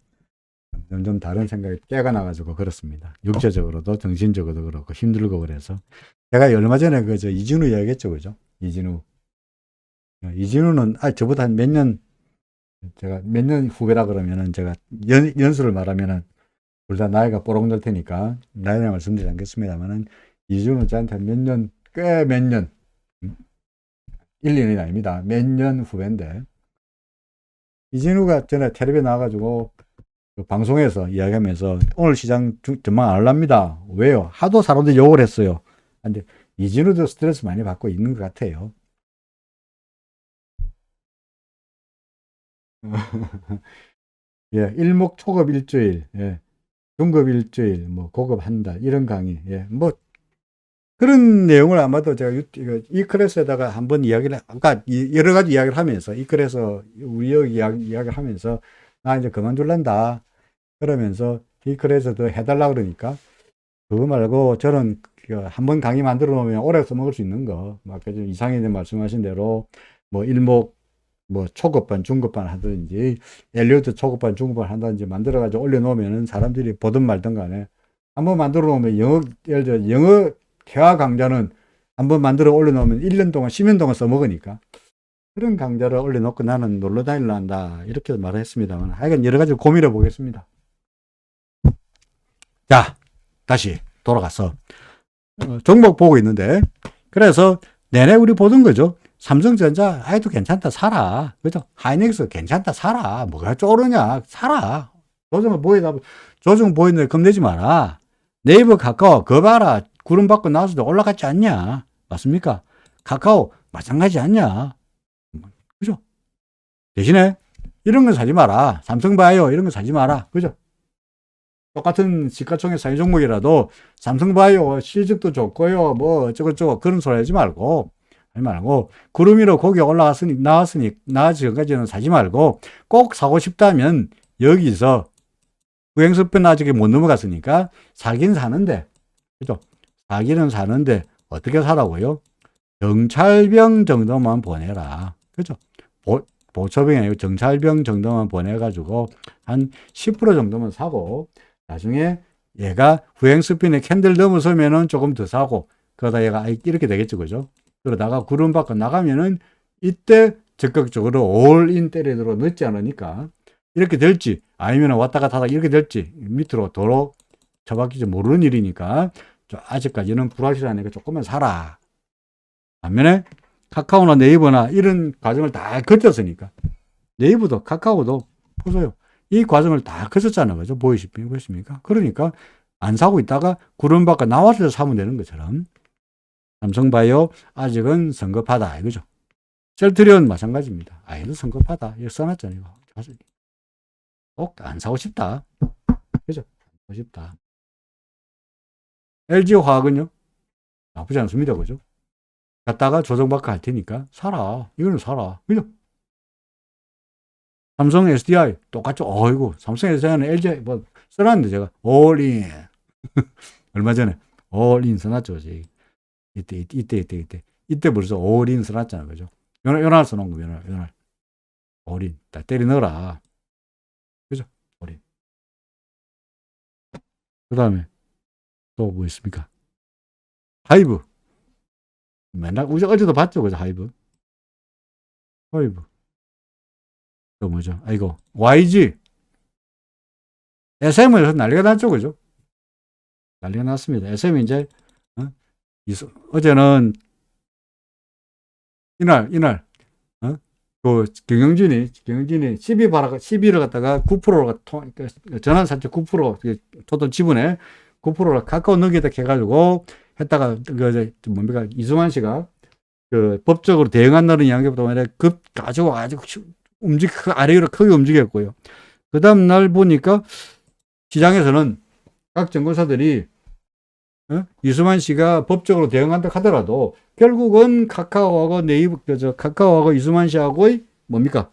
점점 다른 생각이 깨가 나가지고 그렇습니다. 육체적으로도 정신적으로도 그렇고 힘들고 그래서 제가 얼마 전에 그저 이진우 이야기했죠, 그죠? 이진우는 저보다 한 몇 년 제가 몇 년 후배라 그러면은 제가 연수를 말하면은 둘 다 나이가 뽀록 날 테니까 나이는 말씀드리지 않겠습니다만은 이진우는 저한테 몇 년, 꽤 몇 년, 1, 2년이 아닙니다. 몇 년 후배인데 이진우가 전에 텔레비에 나와가지고 그 방송에서 이야기하면서 오늘 시장 전망 안 할랍니다. 왜요? 하도 사람들이 욕을 했어요. 근데 이진우도 스트레스 많이 받고 있는 것 같아요. 예, 일목초급 일주일, 예, 중급 일주일, 뭐 고급 한 달 이런 강의, 예, 뭐 그런 내용을 아마도 제가 이 클래스에다가 한번 이야기를 아까 여러 가지 이야기를 하면서 이 클래스 우리 여기 이야기를 하면서 나 이제 그만둘란다 그러면서 이 클래스도 해달라 그러니까 그거 말고 저는 한번 강의 만들어 놓으면 오래 써먹을 수 있는 거 아까 좀 이상희님 말씀하신 대로 뭐 일목 뭐 초급반 중급반 하든지 엘리어트 초급반 중급반 한다든지 만들어 가지고 올려놓으면 사람들이 보든 말든 간에 한번 만들어 놓으면 예를 들어 영어 대화 강좌는 한번 만들어 올려놓으면 1년 동안 10년 동안 써먹으니까 그런 강좌를 올려놓고 나는 놀러 다닐라 한다 이렇게 말을 했습니다만 하여간 여러 가지 고민해 보겠습니다. 자, 다시 돌아가서 종목 보고 있는데 그래서 내내 우리 보던 거죠. 삼성전자 아이도 괜찮다 사라. 그죠? 하이닉스 괜찮다 사라. 뭐가 쪼르냐 사라. 조정 보이는데 겁내지 마라. 네이버 카카오 그거 봐라. 구름 받고 나서도 올라갔지 않냐. 맞습니까? 카카오 마찬가지 않냐. 그죠? 대신에 이런 거 사지 마라. 삼성바이오 이런 거 사지 마라. 그죠? 똑같은 시가총액 상위 종목이라도 삼성바이오 실적도 좋고요. 뭐 어쩌고저쩌고 그런 소리 하지 말고 구름 위로 고기 올라갔으니 나왔지 전까지는 사지 말고 꼭 사고 싶다면 여기서 후행스편 아직 못 넘어갔으니까 사긴 사는데 그죠? 사기는 사는데 어떻게 사라고요? 정찰병 정도만 보내라. 그죠? 보초병이 아니고 정찰병 정도만 보내가지고 한 10% 정도만 사고 나중에 얘가 후행스핀에 캔들 넘어서면은 조금 더 사고 그러다 얘가 이렇게 되겠죠. 그죠? 그러다가 구름 밖으로 나가면은 이때 적극적으로 올인 때리도록 늦지 않으니까 이렇게 될지 아니면 왔다 갔다 하다 이렇게 될지 밑으로 도로 처박힐지 모르는 일이니까 아직까지는 불확실하니까 조금만 사라. 반면에 카카오나 네이버나 이런 과정을 다 거쳤으니까 네이버도 카카오도 보세요. 이 과정을 다 거쳤잖아요. 그죠? 보이십니까? 그러니까 안 사고 있다가 구름 밖에 나와서 사면 되는 것처럼 삼성바이오 아직은 성급하다 이거죠. 셀트리온 마찬가지입니다. 얘도 성급하다. 이거 써놨잖아요. 꼭 안 사고 싶다. 그죠? 사고 싶다. LG화학은요? 나쁘지 않습니다. 그죠? 갔다가 조정받고 할 테니까 사라. 이거는 사라. 그죠? 삼성 SDI 똑같죠? 어이구, 삼성 SDI는 LG 뭐 써놨는데 제가 올인 얼마 전에 올인 써놨죠. 이때 벌써 올인 써놨잖아. 그죠? 연할 써놓은 거, 연할. 올인. 딱 때리 넣어라. 그죠? 올인. 그 다음에 또 뭐 있습니까? 하이브. 맨날, 어제도 봤죠? 그죠? 하이브. 또 뭐죠? 아이고, YG. SM에서 난리가 났죠. 그죠? 난리가 났습니다. SM이 이제, 어제는, 이날, 그 경영진이 12를 갖다가 9%가 전환 사채 9% 토tal 지분에 9%를 가까운 넘기다 해가지고 했다가 뭡니까 이수만 씨가 그 법적으로 대응한다는 이야기보다 급 가지고 아주 아래로 크게 움직였고요. 그 다음 날 보니까 시장에서는 각 증권사들이 이수만 씨가 법적으로 대응한다 하더라도 결국은 카카오하고 네이버, 카카오하고 이수만 씨하고의 뭡니까?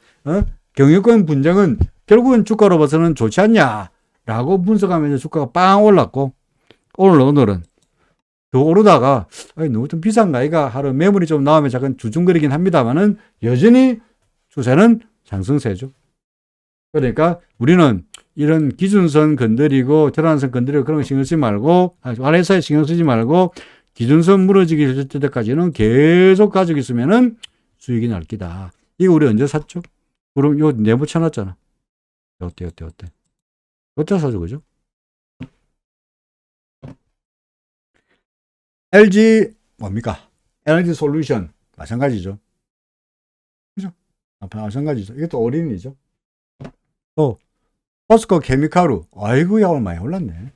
경영권 분쟁은 결국은 주가로 봐서는 좋지 않냐라고 분석하면서 주가가 빵 올랐고 오늘은 더 오르다가 너무 좀 비싼가 이가 하루 매물이 좀 나오면 잠깐 주중거리긴 합니다만은 여전히 추세는 상승세죠. 그러니까 우리는 이런 기준선 건드리고 전환선 건드리고 그런 거 신경 쓰지 말고 RSI에 신경 쓰지 말고 기준선 무너지기 될 때까지는 계속 가지고 있으면은 수익이 날 기다. 이거 우리 언제 샀죠? 그럼 요 내부 쳐놨잖아. 어때? 어때 사죠, 그죠? LG 뭡니까? 에너지 솔루션 마찬가지죠. 그죠? 마찬가지죠. 이것도 올인이죠. 또 포스코 케미칼로 아이고야 오늘 많이 올랐네.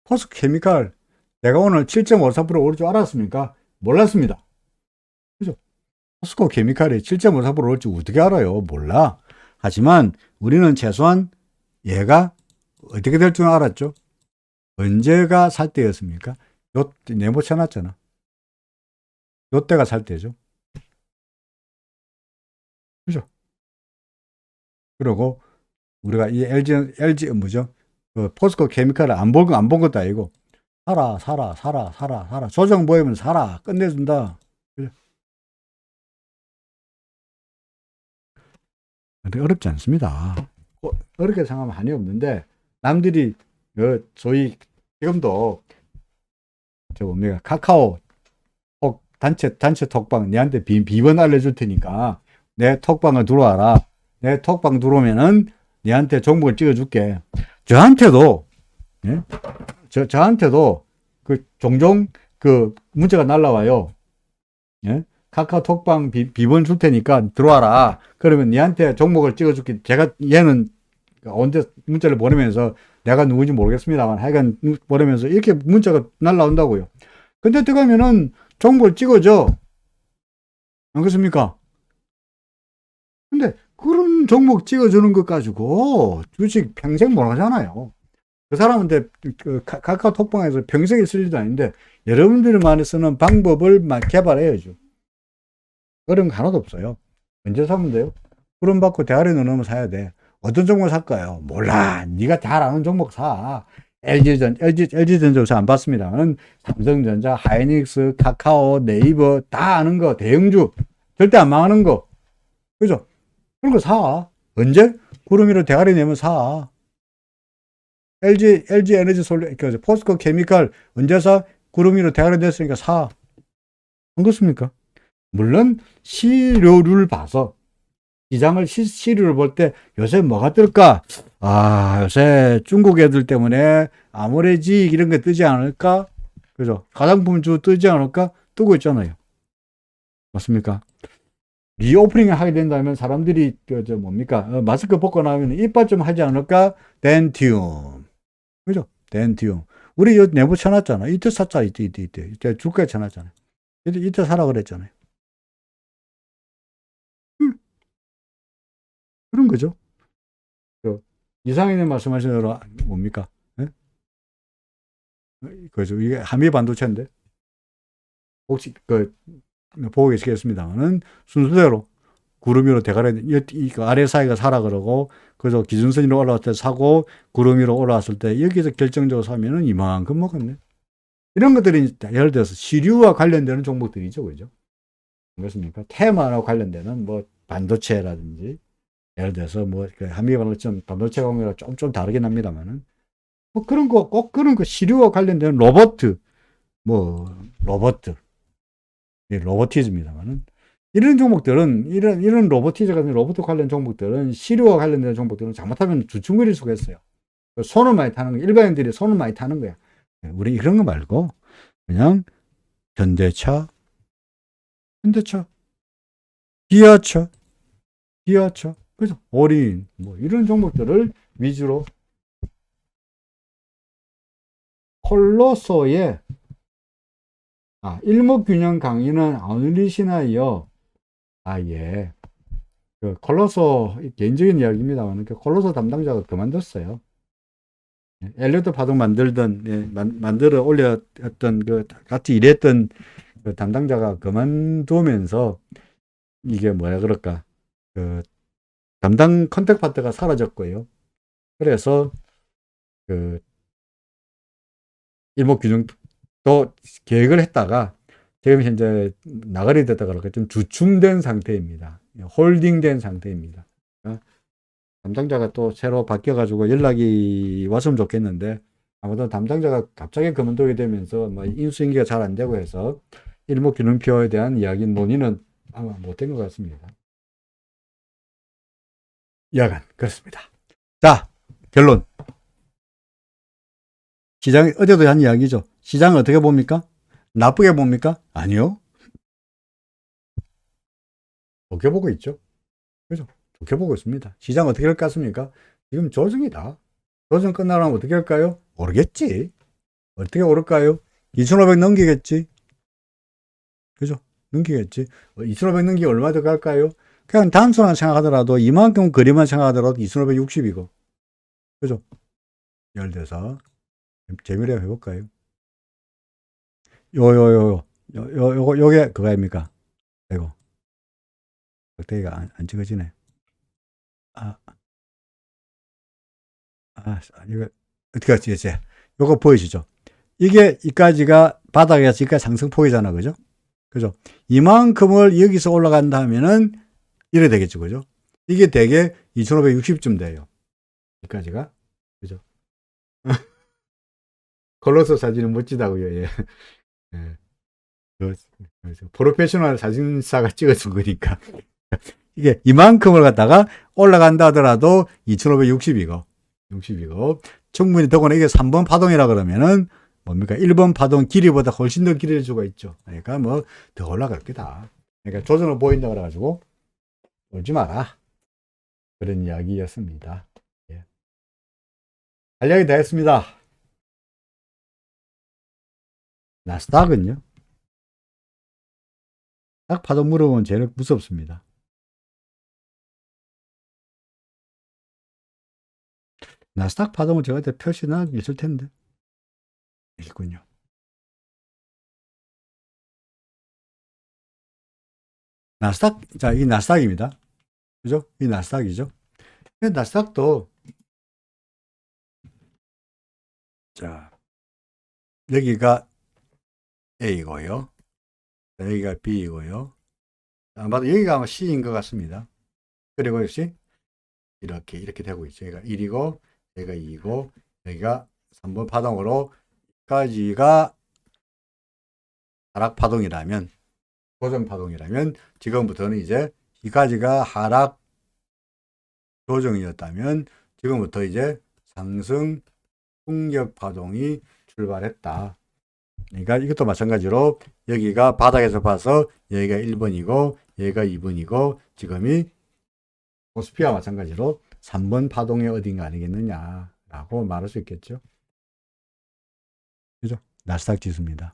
포스코 케미칼 내가 오늘 7.54% 오를 줄 알았습니까? 몰랐습니다. 그죠? 포스코 케미칼이 7.54% 오를 줄 어떻게 알아요? 몰라. 하지만 우리는 최소한 얘가 어떻게 될 줄 알았죠? 언제가 살 때였습니까? 요 네모 쳐놨잖아. 요 때가 살 때죠. 그죠? 그리고 우리가 이 LG 뭐죠? 그 포스코 케미칼을 안 본 것도 아니고 사라. 조정 보이면 사라. 끝내준다. 그죠? 근데 어렵지 않습니다. 어렵게 생각하면 한이 없는데 남들이 저희 지금도 뭡니까 카카오 단체 톡방 내한테 비번 알려줄 테니까 내 톡방을 들어와라. 내 톡방 들어오면은 내한테 종목을 찍어줄게. 저한테도 저한테도 그 종종 그 문자가 날라와요. 예? 카카오톡방 비번 줄 테니까 들어와라. 그러면 니한테 종목을 찍어줄게. 제가 얘는 언제 문자를 보내면서 내가 누군지 모르겠습니다만 하여간 보내면서 이렇게 문자가 날라온다고요. 근데 들어가면은 종목을 찍어줘. 안 그렇습니까? 근데 그런 종목 찍어주는 것 가지고 주식 평생 못 하잖아요. 그 사람한테 그 카카오톡방에서 평생에 쓸 일도 아닌데 여러분들만이 쓰는 방법을 개발해야죠. 어려운 거 하나도 없어요. 언제 사면 돼요? 구름 받고 대가리 넣으면 사야 돼. 어떤 종목 살까요? 몰라. 네가 잘 아는 종목 사. LG전자 안 봤습니다만 삼성전자, 하이닉스, 카카오, 네이버 다 아는 거 대형주 절대 안 망하는 거. 그죠? 그런 거 사. 언제? 구름 위로 대가리 내면 사. LG 에너지 솔루션, 포스코 케미칼 언제 사? 구름 위로 대가리 냈으니까 사. 안 그렇습니까? 물론 시료를 봐서 시장을 시료를 볼 때 요새 뭐가 뜰까? 요새 중국 애들 때문에 아모레지 이런 게 뜨지 않을까? 그죠? 화장품주 뜨지 않을까? 뜨고 있잖아요. 맞습니까? 리오프닝을 하게 된다면 사람들이 저 뭡니까? 마스크 벗고 나면 이빨 좀 하지 않을까? 덴티움. 그죠? 덴티움. 우리 요 내부 쳐놨잖아. 이때 샀자, 이때 주가에 쳐놨잖아요. 이때 사라 그랬잖아요. 그런 거죠. 이상희님 말씀하신 대로 뭡니까? 예? 그죠. 이게 한미 반도체인데. 혹시 보고 계시겠습니다만은 순서대로 구름 위로 대가리 그 아래 사이가 사라 그러고 그래서 기준선으로 올라왔을 때 사고 구름 위로 올라왔을 때 여기서 결정적으로 사면은 이만큼 먹었네. 이런 것들이 예를 들어서 시류와 관련되는 종목들이죠, 그죠? 그렇습니까? 테마와 관련되는 뭐 반도체라든지 예를 들어서 뭐 한미 반도체 공유랑 좀 다르긴 합니다만은 뭐 그런 거 꼭 그런 거 시류와 관련되는 로버트 로보티즘입니다만은 이런 종목들은 이런 로보티즈 같은 로봇 관련 종목들은 시류와 관련된 종목들은 잘못하면 주춤거릴 수가 있어요. 손을 많이 타는 거 일반인들이 손을 많이 타는 거야. 우리 이런 거 말고 그냥 현대차, 기아차, 그죠? 어린 뭐 이런 종목들을 위주로 콜로소의 일목균형 강의는 안 울리시나요? 예. 콜로소 개인적인 이야기입니다만 그 콜로소 담당자가 그만뒀어요. 엘리어트 파동 만들어 올렸던 같이 일했던 그 담당자가 그만두면서 이게 뭐야 그럴까 담당 컨택 파트가 사라졌고요. 그래서 그 일목균형도 계획을 했다가 지금 현재 나가리 됐다 그럴까 좀 주춤된 상태입니다. 홀딩된 상태입니다. 담당자가 또 새로 바뀌어가지고 연락이 왔으면 좋겠는데 아무튼 담당자가 갑자기 그만두게 되면서 뭐 인수인계가 잘 안 되고 해서 일목균형표에 대한 이야기 논의는 아마 못된 것 같습니다. 여하간 그렇습니다. 자, 결론. 시장이 어제도 한 이야기죠. 시장을 어떻게 봅니까? 나쁘게 봅니까? 아니요. 좋게 보고 있죠. 그죠? 좋게 보고 있습니다. 시장 어떻게 할 것 같습니까? 지금 조정이다. 조정 끝나면 어떻게 할까요? 모르겠지. 어떻게 오를까요? 2,500 넘기겠지. 그죠? 넘기겠지. 2,500 넘기 얼마 더 갈까요? 그냥 단순한 생각하더라도 이만큼 거리만 생각하더라도 2,560이고. 그죠? 예를 들어서 재미를 해볼까요? 요게 그거 아닙니까? 이거. 박대기가 안 찍어지네. 이거 어떻게 할지 이제 요거 보이시죠? 이게 이까지가 바닥에서 이까지 상승폭이잖아, 그죠? 그죠? 이만큼을 여기서 올라간다 하면은 이래 되겠죠, 그죠? 이게 대개 2,560쯤 돼요. 여기까지가. 그죠? 컬러스 사진은 멋지다고요, 예. 예. 프로페셔널 사진사가 찍어준 거니까. 이게 이만큼을 갖다가 올라간다 하더라도 2,560이고, 60이고, 충분히 더구나 이게 3번 파동이라 그러면은 뭡니까? 1번 파동 길이보다 훨씬 더 길어질 수가 있죠. 그러니까 뭐 더 올라갈 거다. 그러니까 조정을 보인다 그래가지고 울지 마라. 그런 이야기였습니다. 예. 할 이야기 다 했습니다. 나스닥은요? 딱 파동 물어보면 제일 무섭습니다. 나스닥 파동을 제가 그때 표시나 있을 텐데. 있군요. 나스닥, 자, 이 나스닥입니다. 그죠? 이 나스닥이죠. 나스닥도, 자, 여기가 A고요. 여기가 B이고요. 아마도 여기가 아마 C인 것 같습니다. 그리고 역시 이렇게 되고 있죠. 여기가 1이고, 여기가 2이고, 여기가 3번 파동으로, 여기까지가 하락 파동이라면, 조정 파동이라면, 지금부터는 이제 여기까지가 하락 조정이었다면, 지금부터 이제 상승 충격 파동이 출발했다. 그러니까 이것도 마찬가지로 여기가 바닥에서 봐서 여기가 1번이고 여기가 2번이고 지금이 코스피와 마찬가지로 3번 파동의 어딘가 아니겠느냐라고 말할 수 있겠죠. 그죠? 나스닥 지수입니다.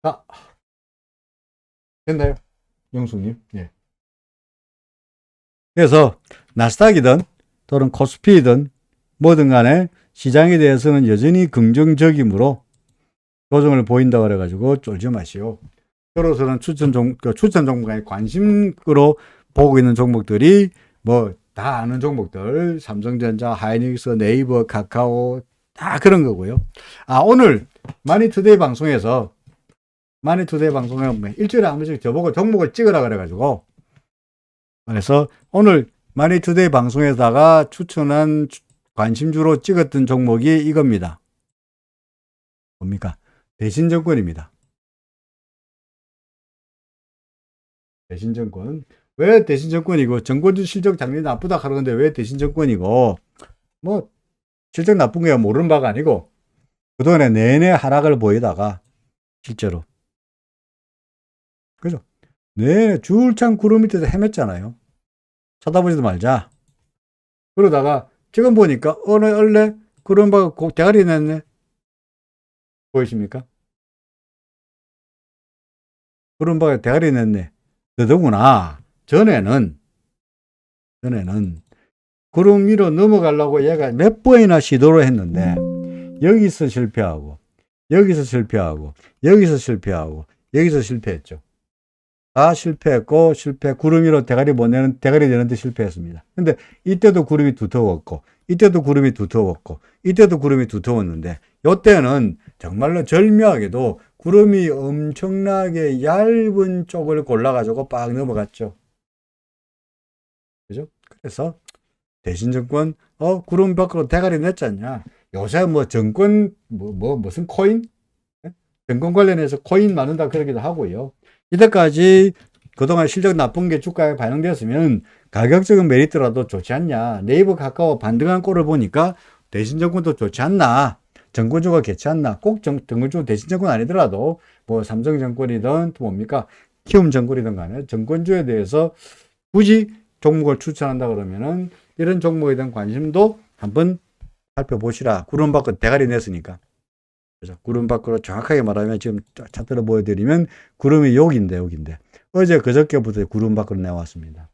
아, 됐나요? 영숙님. 예. 그래서 나스닥이든 또는 코스피이든 뭐든 간에 시장에 대해서는 여전히 긍정적이므로 조정을 보인다고 그래가지고 쫄지 마시오. 저로서는 추천 종목에 관심으로 보고 있는 종목들이 뭐 다 아는 종목들, 삼성전자, 하이닉스, 네이버, 카카오 다 그런 거고요. 아, 오늘 마니투데이 방송에 일주일에 한 번씩 저보고 종목을 찍으라 그래가지고 그래서 오늘 마니투데이 방송에다가 추천한 관심주로 찍었던 종목이 이겁니다. 뭡니까? 대신증권입니다. 대신증권. 왜 대신증권이고, 정권주 실적 작년에 나쁘다 하는데 왜 대신증권이고, 뭐, 실적 나쁜 거야 모르는 바가 아니고, 그동안에 내내 하락을 보이다가, 실제로. 그죠? 내내 줄창 구름 밑에서 헤맸잖아요. 쳐다보지도 말자. 그러다가, 지금 보니까, 원래 구름바가 대가리 냈네. 보이십니까? 구름바가 대가리 냈네. 더더구나. 전에는 구름 위로 넘어가려고 얘가 몇 번이나 시도를 했는데 여기서 실패하고 여기서 실패하고 여기서 실패하고 여기서 실패했죠. 다 실패했고 구름 위로 대가리 되는데 실패했습니다. 근데 이때도 구름이 두터웠고 이때도 구름이 두터웠고 이때도 구름이 두터웠는데 이때는 정말로 절묘하게도 구름이 엄청나게 얇은 쪽을 골라가지고 빡 넘어갔죠. 그죠? 그래서 대신증권 구름 밖으로 대가리 냈잖냐. 요새 뭐 정권 무슨 코인? 정권 관련해서 코인 많은다 그러기도 하고요. 이때까지 그동안 실적 나쁜 게 주가에 반영되었으면 가격적인 메리트라도 좋지 않냐. 네이버 카카오 반등한 꼴을 보니까 대신증권도 좋지 않나. 정권주가 괜찮나. 꼭 정권주 대신증권 아니더라도 뭐 삼성증권이든 또 뭡니까 키움증권이든 간에 정권주에 대해서 굳이 종목을 추천한다 그러면은 이런 종목에 대한 관심도 한번 살펴보시라. 구름 밖으로 대가리 냈으니까. 그죠? 구름 밖으로 정확하게 말하면 지금 차트를 보여드리면 구름이 여기인데 어제 그저께부터 구름 밖으로 내왔습니다.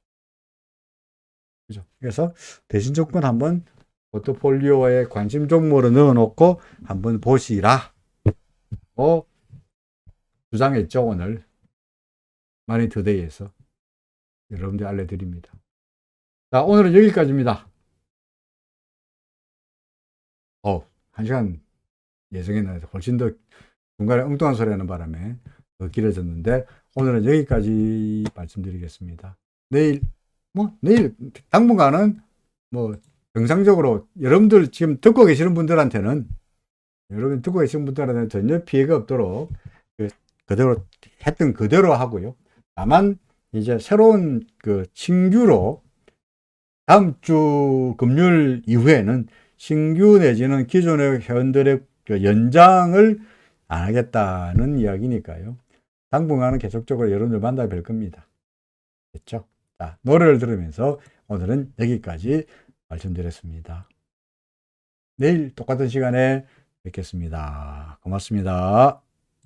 그죠? 그래서 대신증권 한번 포트폴리오에 관심 종목으로 넣어놓고 한번 보시라. 주장했죠 오늘 마니투데이에서. 여러분들 알려드립니다. 자, 오늘은 여기까지입니다. 1시간 예정했는데 훨씬 더 중간에 엉뚱한 소리 하는 바람에 더 길어졌는데 오늘은 여기까지 말씀드리겠습니다. 내일 당분간은 정상적으로 여러분들 지금 듣고 계시는 분들한테는 전혀 피해가 없도록 그대로 했던 그대로 하고요. 다만 이제 새로운 신규로 다음 주 금요일 이후에는 신규 내지는 기존의 회원들의 연장을 안 하겠다는 이야기니까요. 당분간은 계속적으로 여러분들 만나 뵐 겁니다. 됐죠? 자, 노래를 들으면서 오늘은 여기까지 말씀드렸습니다. 내일 똑같은 시간에 뵙겠습니다. 고맙습니다.